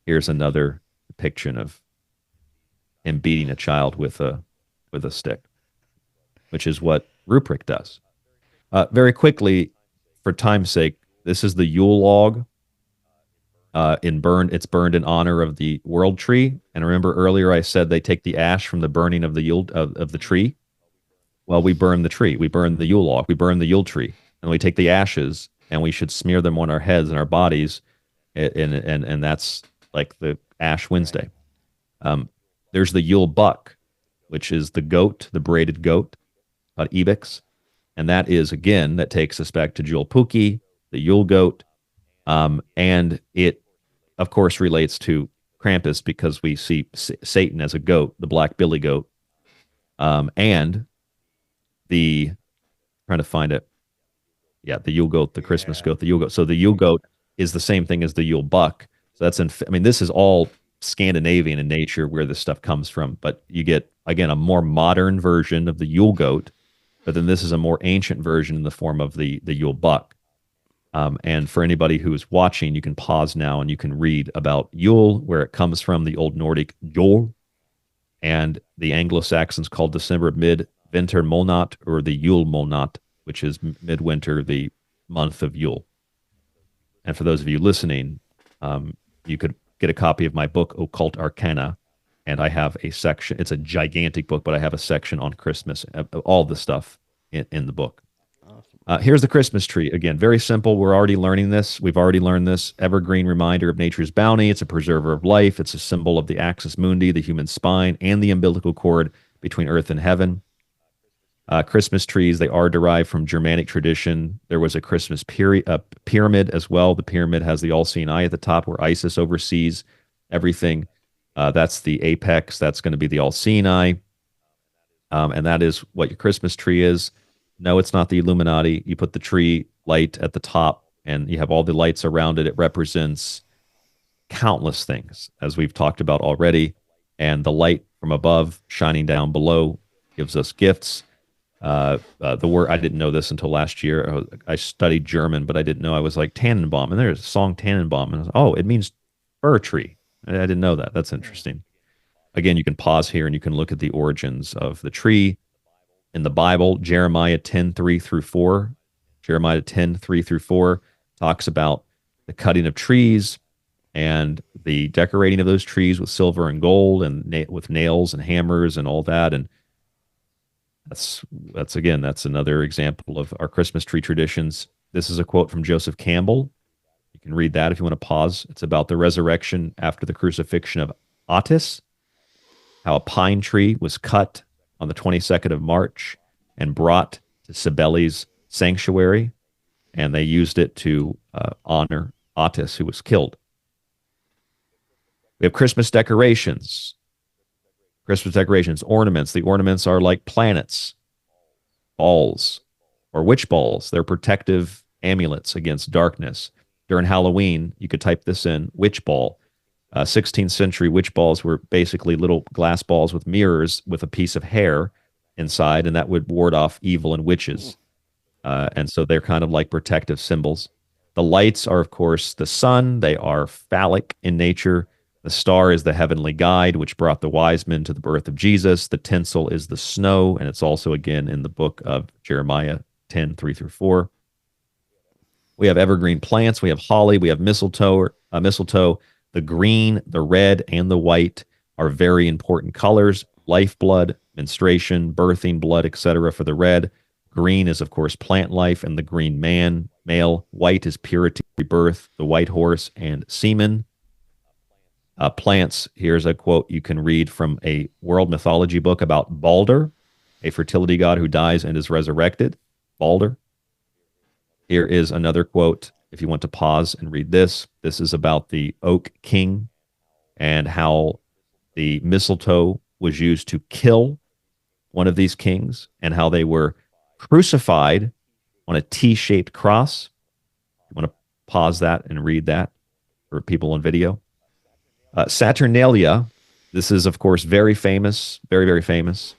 Here's another depiction of him beating a child with a stick, which is what Ruprecht does. Very quickly, for time's sake, this is the Yule log. It's burned in honor of the world tree. And remember earlier I said they take the ash from the burning of the Yule of the tree. Well, we burn the tree. We burn the Yule log. We burn the Yule tree, and we take the ashes and we should smear them on our heads and our bodies, and that's like the Ash Wednesday. There's the Yule buck, which is the goat, the braided goat, ibex, and that takes us back to Jolpuki, the Yule goat. And it, of course, relates to Krampus because we see Satan as a goat, the black billy goat, and trying to find it. Yeah, the Yule goat, the Christmas goat, the Yule goat. So the Yule goat is the same thing as the Yule buck. So this is all Scandinavian in nature where this stuff comes from. But you get, again, a more modern version of the Yule goat, but then this is a more ancient version in the form of the Yule buck. And for anybody who is watching, you can pause now and you can read about Yule, where it comes from, the Old Nordic Jol, and the Anglo-Saxons called December midwinter månad, or the Yule månad, which is midwinter, the month of Yule. And for those of you listening, you could get a copy of my book, Occult Arcana, and I have a section. It's a gigantic book, but I have a section on Christmas, all the stuff in the book. Here's the Christmas tree. Again, very simple. We're already learning this. We've already learned this. Evergreen reminder of nature's bounty. It's a preserver of life. It's a symbol of the axis mundi, the human spine, and the umbilical cord between earth and heaven. Christmas trees, they are derived from Germanic tradition. There was a Christmas pyramid as well. The pyramid has the all-seeing eye at the top where Isis oversees everything. That's the apex. That's going to be the all-seeing eye. And that is what your Christmas tree is. No, it's not the Illuminati. You put the tree light at the top and you have all the lights around it. It represents countless things, as we've talked about already. And the light from above shining down below gives us gifts. The word, I didn't know this until last year. I studied German, but I didn't know. I was like Tannenbaum, and there's a song Tannenbaum, and I was, it means fir tree. I didn't know that. That's interesting. Again, you can pause here and you can look at the origins of the tree. In the Bible, Jeremiah 10:3-4, Jeremiah 10:3-4 talks about the cutting of trees and the decorating of those trees with silver and gold and with nails and hammers and all that. And that's again, that's another example of our Christmas tree traditions. This is a quote from Joseph Campbell. You can read that if you want to pause. It's about the resurrection after the crucifixion of Otis, how a pine tree was cut on the 22nd of March and brought to Cibele's sanctuary, and they used it to honor Otis, who was killed. We have Christmas decorations. Christmas decorations, ornaments. The ornaments are like planets, balls, or witch balls. They're protective amulets against darkness. During Halloween, you could type this in, witch ball. 16th century witch balls were basically little glass balls with mirrors with a piece of hair inside, and that would ward off evil and witches. And so they're kind of like protective symbols. The lights are, of course, the sun. They are phallic in nature. The star is the heavenly guide, which brought the wise men to the birth of Jesus. The tinsel is the snow, and it's also, again, in the book of Jeremiah 10:3-4. We have evergreen plants. We have holly. We have mistletoe. The green, the red, and the white are very important colors. Lifeblood, menstruation, birthing blood, etc. for the red. Green is, of course, plant life and the green man, male. White is purity, birth, the white horse, and semen. Plants, here's a quote you can read from a world mythology book about Balder, a fertility god who dies and is resurrected. Balder. Here is another quote, if you want to pause and read this. This is about the oak king and how the mistletoe was used to kill one of these kings and how they were crucified on a T-shaped cross. You want to pause that and read that for people on video. Saturnalia, this is, of course, very famous, very, very famous.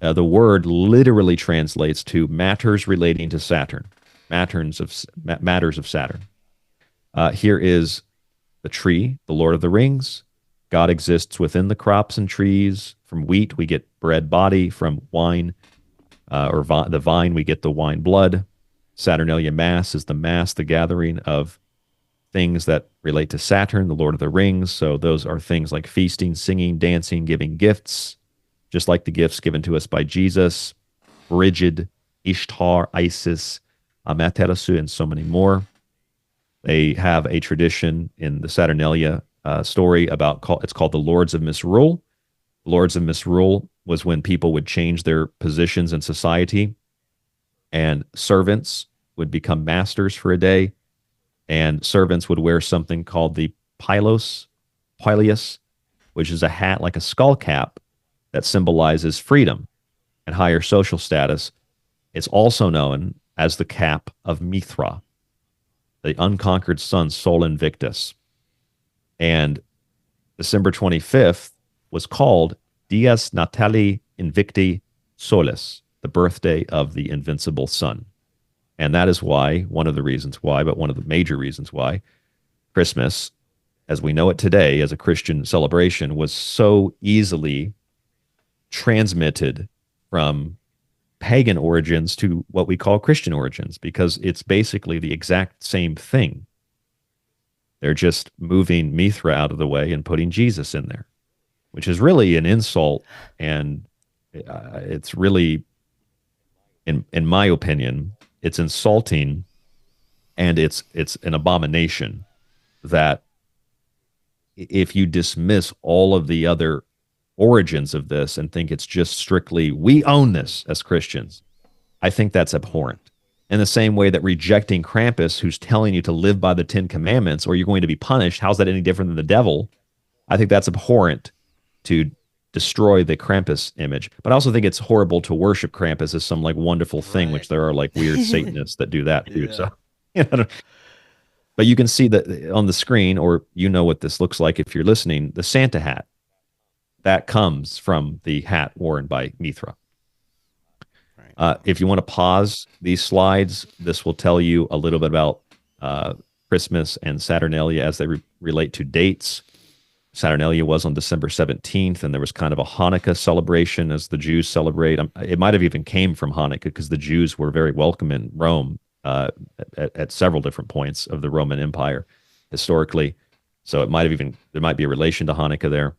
The word literally translates to matters relating to Saturn, matters of Saturn. Here is the tree, the Lord of the Rings. God exists within the crops and trees. From wheat, we get bread body. From wine, the vine, we get the wine blood. Saturnalia Mass is the Mass, the gathering of things that relate to Saturn, the Lord of the Rings. So those are things like feasting, singing, dancing, giving gifts, just like the gifts given to us by Jesus, Brigid, Ishtar, Isis, Amaterasu, and so many more. They have a tradition in the Saturnalia story about, it's called the Lords of Misrule. Lords of Misrule was when people would change their positions in society and servants would become masters for a day. And servants would wear something called the pileus, which is a hat like a skull cap that symbolizes freedom and higher social status. It's also known as the cap of Mithra, the unconquered sun, Sol Invictus. And December 25th was called Dies Natali Invicti Solis, the birthday of the invincible sun. And that is why, one of the reasons why, but one of the major reasons why, Christmas, as we know it today as a Christian celebration, was so easily transmitted from pagan origins to what we call Christian origins, because it's basically the exact same thing. They're just moving Mithra out of the way and putting Jesus in there, which is really an insult. And it's really, in my opinion, it's insulting, and it's an abomination that if you dismiss all of the other origins of this and think it's just strictly, we own this as Christians, I think that's abhorrent. In the same way that rejecting Krampus, who's telling you to live by the 10 Commandments or you're going to be punished, how's that any different than the devil? I think that's abhorrent to destroy the Krampus image. But I also think it's horrible to worship Krampus as some like wonderful thing, which there are like weird Satanists that do that too. Yeah. So, you know, but you can see that on the screen, or you know what this looks like if you're listening, the Santa hat. That comes from the hat worn by Mithra. If you want to pause these slides, this will tell you a little bit about Christmas and Saturnalia as they relate to dates. Saturnalia was on December 17th, and there was kind of a Hanukkah celebration as the Jews celebrate. It might have even came from Hanukkah because the Jews were very welcome in Rome at several different points of the Roman Empire historically. So there might be a relation to Hanukkah there.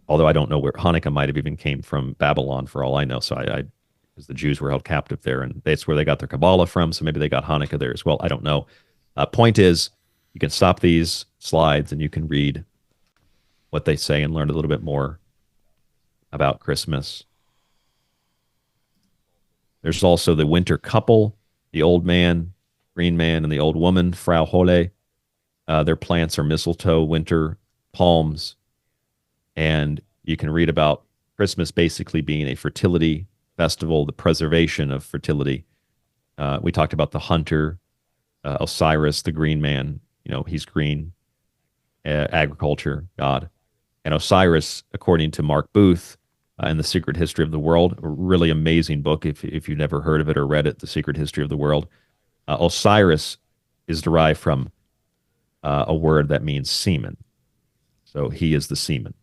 Although I don't know where Hanukkah might have even came from Babylon for all I know. So because the Jews were held captive there, and that's where they got their Kabbalah from. So maybe they got Hanukkah there as well. I don't know. Point is, you can stop these slides and you can read what they say and learn a little bit more about Christmas. There's also the winter couple, the old man, green man, and the old woman, Frau Holle. Their plants are mistletoe, winter palms. And you can read about Christmas basically being a fertility festival, the preservation of fertility. We talked about the hunter, Osiris, the green man. He's green, agriculture, God. And Osiris, according to Mark Booth in The Secret History of the World, a really amazing book if you've never heard of it or read it, The Secret History of the World. Osiris is derived from a word that means semen. So he is the semen.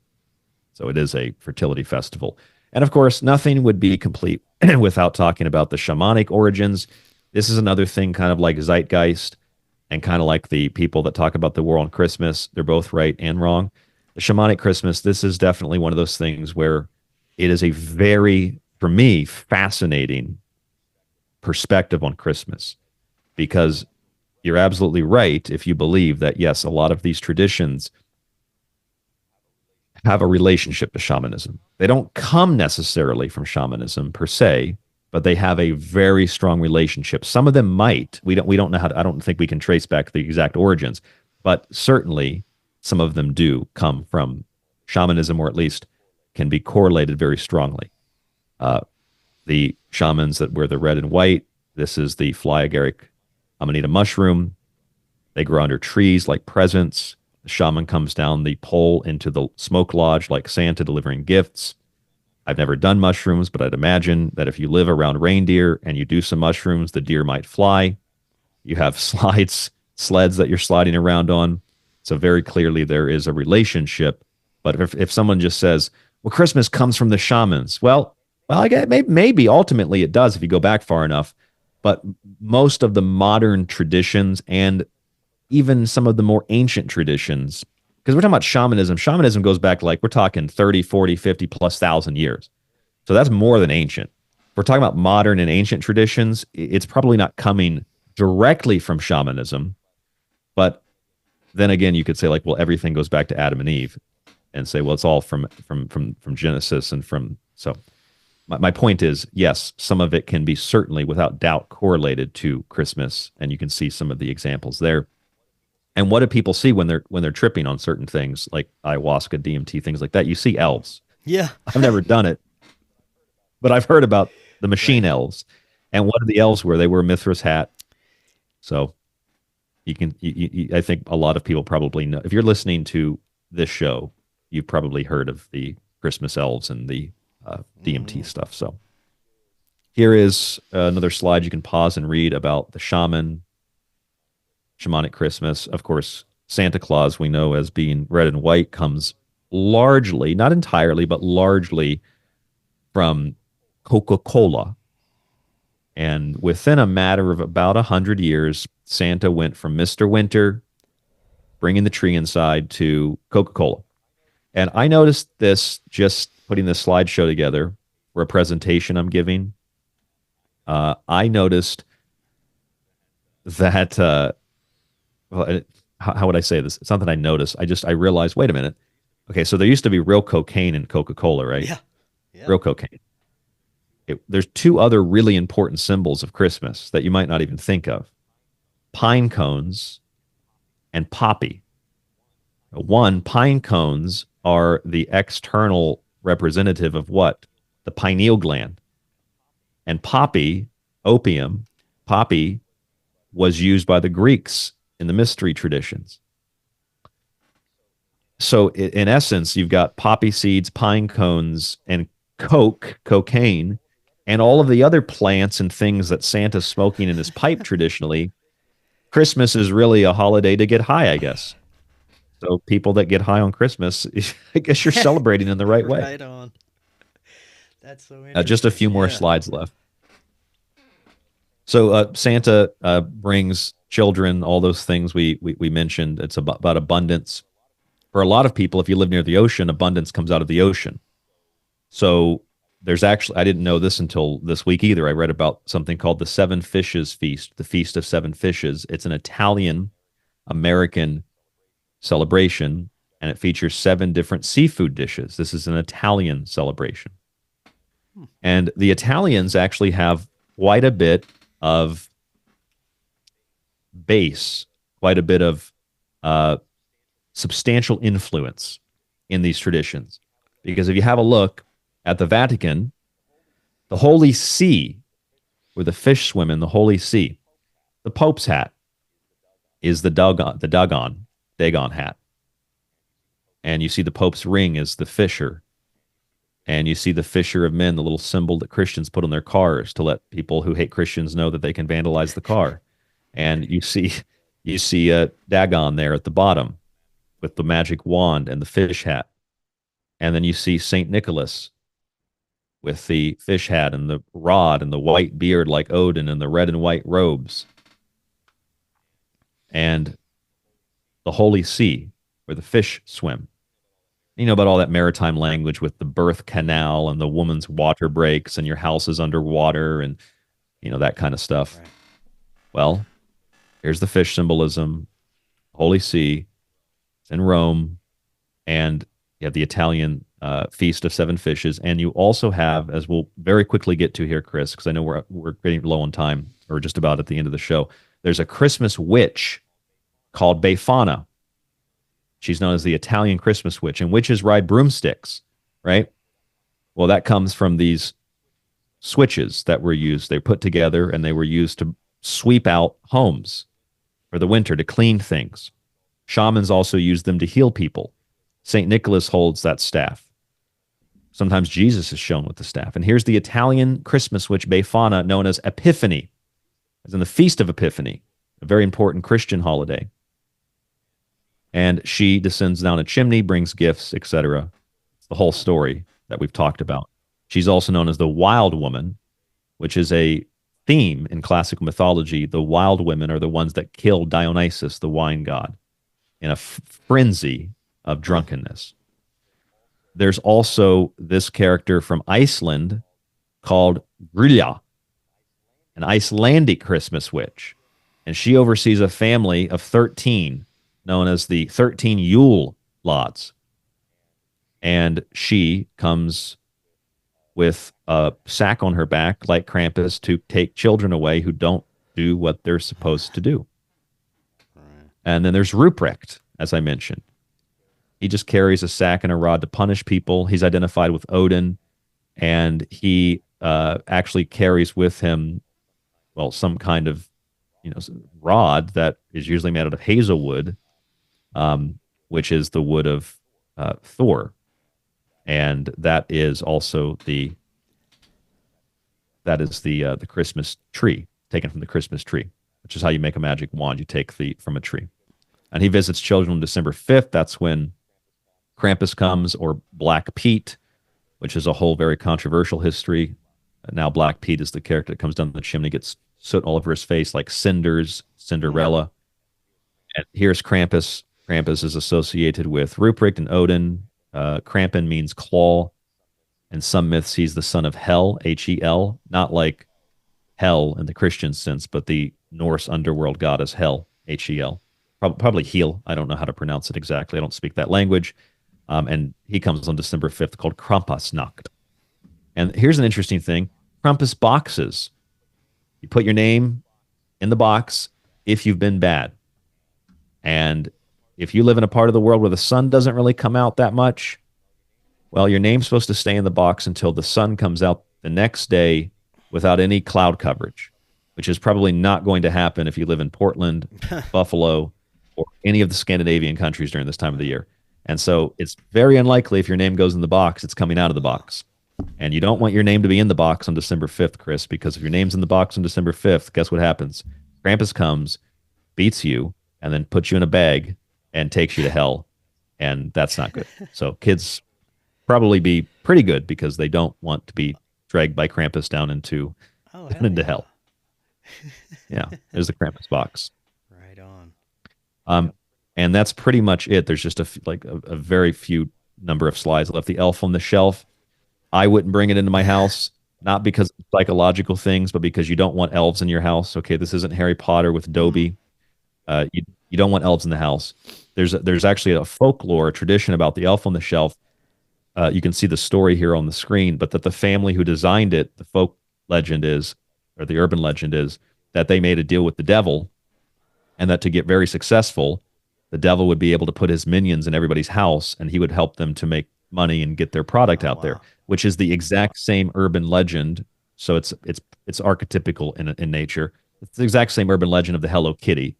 So it is a fertility festival. And of course, nothing would be complete without talking about the shamanic origins. This is another thing kind of like zeitgeist and kind of like the people that talk about the war on Christmas. They're both right and wrong. The shamanic Christmas, this is definitely one of those things where it is a very, for me, fascinating perspective on Christmas, because you're absolutely right if you believe that, yes, a lot of these traditions have a relationship to shamanism. They don't come necessarily from shamanism per se, but they have a very strong relationship. Some of them might. We don't know how to, I don't think we can trace back the exact origins, but certainly some of them do come from shamanism, or at least can be correlated very strongly. The shamans that wear the red and white, this is the fly agaric amanita mushroom. They grow under trees like presents. The shaman comes down the pole into the smoke lodge like Santa delivering gifts. I've never done mushrooms, but I'd imagine that if you live around reindeer and you do some mushrooms, the deer might fly. You have sleds that you're sliding around on. So very clearly there is a relationship. But if someone just says, well, Christmas comes from the shamans, well, I guess maybe ultimately it does if you go back far enough. But most of the modern traditions and even some of the more ancient traditions, because we're talking about shamanism. Shamanism goes back we're talking 30, 40, 50 plus thousand years. So that's more than ancient. If we're talking about modern and ancient traditions, it's probably not coming directly from shamanism. But then again, you could say well, everything goes back to Adam and Eve, and say, well, it's all from Genesis and from. So my point is, yes, some of it can be certainly without doubt correlated to Christmas, and you can see some of the examples there. And what do people see when they're tripping on certain things like ayahuasca, DMT, things like that? You see elves. Yeah. I've never done it, but I've heard about the machine elves. And what are the elves wear? They wear a Mithras hat. So I think a lot of people probably know. If you're listening to this show, you've probably heard of the Christmas elves and the DMT stuff. So here is another slide you can pause and read about the shamanic Christmas. Of course, Santa Claus, we know as being red and white, comes largely, not entirely, but largely from Coca-Cola. And within a matter of about 100 years, Santa went from Mr. Winter, bringing the tree inside, to Coca-Cola. And I noticed this just putting this slideshow together for a presentation I'm giving. I noticed that, how would I say this? It's not that I noticed. I realized, wait a minute. Okay, so there used to be real cocaine in Coca-Cola, right? Yeah. Real cocaine. There's two other really important symbols of Christmas that you might not even think of: pine cones and poppy. One, pine cones are the external representative of what? The pineal gland. And poppy, opium, poppy was used by the Greeks in the mystery traditions. So in essence, you've got poppy seeds, pine cones, and cocaine, and all of the other plants and things that Santa's smoking in his pipe traditionally. Christmas is really a holiday to get high, I guess. So people that get high on Christmas, I guess you're celebrating in the right way. Right on. That's so interesting. Just a few more slides left. So Santa brings children, all those things we mentioned. It's about abundance. For a lot of people, if you live near the ocean, abundance comes out of the ocean. So there's actually, I didn't know this until this week either. I read about something called the Seven Fishes Feast, the Feast of Seven Fishes. It's an Italian-American celebration, and it features 7 different seafood dishes. This is an Italian celebration. And the Italians actually have quite a bit of base, quite a bit of substantial influence in these traditions. Because if you have a look at the Vatican, the Holy See, where the fish swim in the Holy See, the Pope's hat is the Dagon hat. And you see the Pope's ring is the fisher. And you see the fisher of men, the little symbol that Christians put on their cars to let people who hate Christians know that they can vandalize the car. And you see a Dagon there at the bottom with the magic wand and the fish hat. And then you see St. Nicholas with the fish hat and the rod and the white beard like Odin and the red and white robes. And the Holy See, where the fish swim. You know about all that maritime language with the birth canal and the woman's water breaks and your house is underwater and, that kind of stuff. Right. Well, here's the fish symbolism, Holy See, it's in Rome, and you have the Italian Feast of Seven Fishes, and you also have, as we'll very quickly get to here, Chris, because I know we're getting low on time, or just about at the end of the show, there's a Christmas witch called Befana. She's known as the Italian Christmas witch, and witches ride broomsticks, right? Well, that comes from these switches that were used. They put together, and they were used to sweep out homes for the winter, to clean things. Shamans also used them to heal people. St. Nicholas holds that staff. Sometimes Jesus is shown with the staff. And here's the Italian Christmas witch, Befana, known as Epiphany, as in the Feast of Epiphany, a very important Christian holiday. And she descends down a chimney, brings gifts, etc. It's the whole story that we've talked about. She's also known as the Wild Woman, which is a theme in classical mythology. The wild women are the ones that killed Dionysus, the wine god, in a frenzy of drunkenness. There's also this character from Iceland called Grilla, an Icelandic Christmas witch. And she oversees a family of 13 known as the 13 Yule Lots. And she comes with a sack on her back, like Krampus, to take children away who don't do what they're supposed to do. Right. And then there's Ruprecht, as I mentioned. He just carries a sack and a rod to punish people. He's identified with Odin, and he actually carries with him, well, some kind of rod that is usually made out of hazelwood, which is the wood of Thor, and that is also the Christmas tree, taken from the Christmas tree, which is how you make a magic wand. You take from a tree, and he visits children on December 5th. That's when Krampus comes, or Black Pete, which is a whole very controversial history. Now Black Pete is the character that comes down the chimney, gets soot all over his face like cinders, Cinderella. And here's Krampus. Krampus is associated with Ruprecht and Odin. Krampen means claw. In some myths, he's the son of Hel, Hel, not like hell in the Christian sense, but the Norse underworld goddess Hel, Hel. Probably Heel. I don't know how to pronounce it exactly. I don't speak that language. And he comes on December 5th, called Krampusnacht. And here's an interesting thing. Krampus boxes. You put your name in the box if you've been bad. And if you live in a part of the world where the sun doesn't really come out that much, well, your name's supposed to stay in the box until the sun comes out the next day without any cloud coverage, which is probably not going to happen if you live in Portland, Buffalo, or any of the Scandinavian countries during this time of the year. And so it's very unlikely if your name goes in the box, it's coming out of the box. And you don't want your name to be in the box on December 5th, Chris, because if your name's in the box on December 5th, guess what happens? Krampus comes, beats you, and then puts you in a bag and takes you to hell and that's not good. So kids probably be pretty good because they don't want to be dragged by Krampus down into Oh, down hell into yeah. hell. Yeah, there's the Krampus box. Right on. Um, and that's pretty much it. There's just a very few number of slides left. The elf on the shelf. I wouldn't bring it into my house, not because of psychological things, but because you don't want elves in your house. Okay, this isn't Harry Potter with Dobby. You don't want elves in the house. There's actually a folklore tradition about the elf on the shelf. You can see the story here on the screen, but that the family who designed it, the folk legend is, or the urban legend is, that they made a deal with the devil, and that to get very successful, the devil would be able to put his minions in everybody's house, and he would help them to make money and get their product Oh, out there, wow. which is the exact same urban legend. So it's archetypical in nature. It's the exact same urban legend of the Hello Kitty.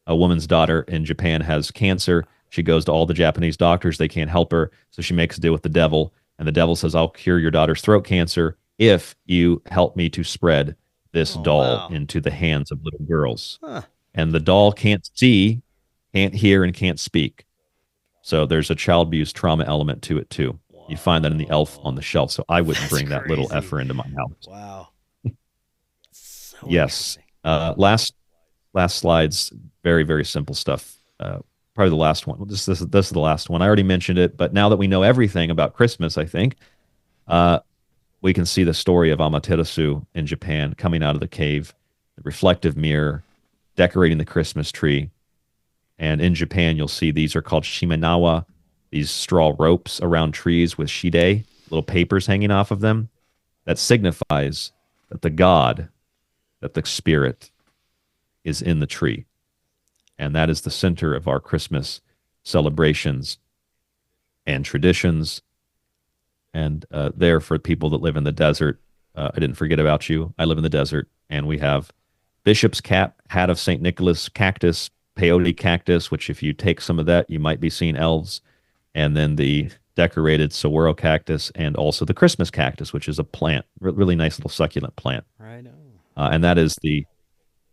A woman's daughter in Japan has cancer. She goes to all the Japanese doctors. They can't help her. So she makes a deal with the devil. And the devil says, I'll cure your daughter's throat cancer if you help me to spread this Oh, doll wow. into the hands of little girls. Huh. And the doll can't see, can't hear, and can't speak. So there's a child abuse trauma element to it too. You find that in the elf on the shelf. So I wouldn't That's bring that little crazy. effer into my house. Wow. So Yes. interesting. Last slides, very, very simple stuff. Probably the last one. This is the last one. I already mentioned it, but now that we know everything about Christmas, I think we can see the story of Amaterasu in Japan coming out of the cave, the reflective mirror, decorating the Christmas tree. And in Japan, you'll see these are called shimenawa, these straw ropes around trees with shide, little papers hanging off of them. That signifies that the god, that the spirit is in the tree. And that is the center of our Christmas celebrations and traditions. And there, for people that live in the desert, I didn't forget about you. I live in the desert, and we have bishop's cap, hat of St. Nicholas, cactus, peyote cactus, which if you take some of that, you might be seeing elves. And then the decorated saguaro cactus, and also the Christmas cactus, which is a plant, really nice little succulent plant. Right on. And that is the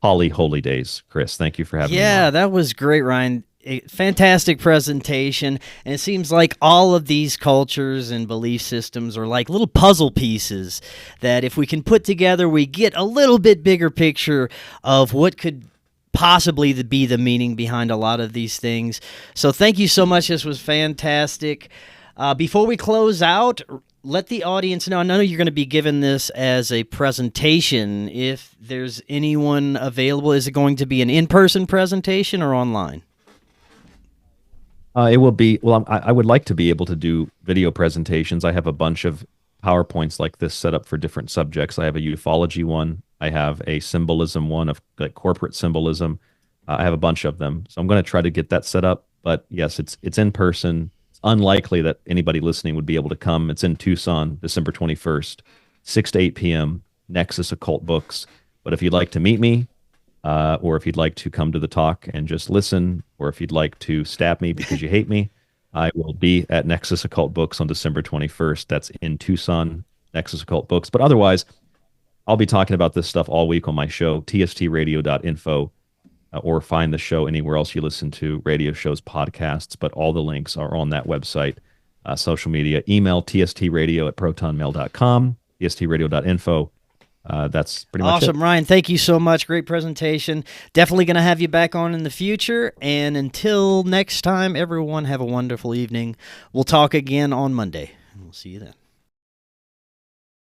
Holly Holy Days. Chris, thank you for having me Yeah, on. that was great, Ryan. A fantastic presentation. And it seems like all of these cultures and belief systems are like little puzzle pieces that if we can put together, we get a little bit bigger picture of what could possibly be the meaning behind a lot of these things. So thank you so much. This was fantastic. Before we close out, let the audience know. I know you're going to be giving this as a presentation. If there's anyone available, is it going to be an in-person presentation or online? It will be, well, I would like to be able to do video presentations. I have a bunch of PowerPoints like this set up for different subjects. I have a ufology one. I have a symbolism one of like corporate symbolism. I have a bunch of them. So I'm going to try to get that set up. But yes, it's in person. It's unlikely that anybody listening would be able to come. It's in Tucson, December 21st, 6 to 8 p.m., Nexus Occult Books. But if you'd like to meet me, or if you'd like to come to the talk and just listen, or if you'd like to stab me because you hate me, I will be at Nexus Occult Books on December 21st. That's in Tucson, Nexus Occult Books. But otherwise, I'll be talking about this stuff all week on my show, tstradio.info, or find the show anywhere else you listen to radio shows, podcasts. But all the links are on that website, social media, email tstradio@protonmail.com, tstradio.info. That's pretty much it. Awesome, Ryan. Thank you so much. Great presentation. Definitely going to have you back on in the future. And until next time, everyone, have a wonderful evening. We'll talk again on Monday. We'll see you then.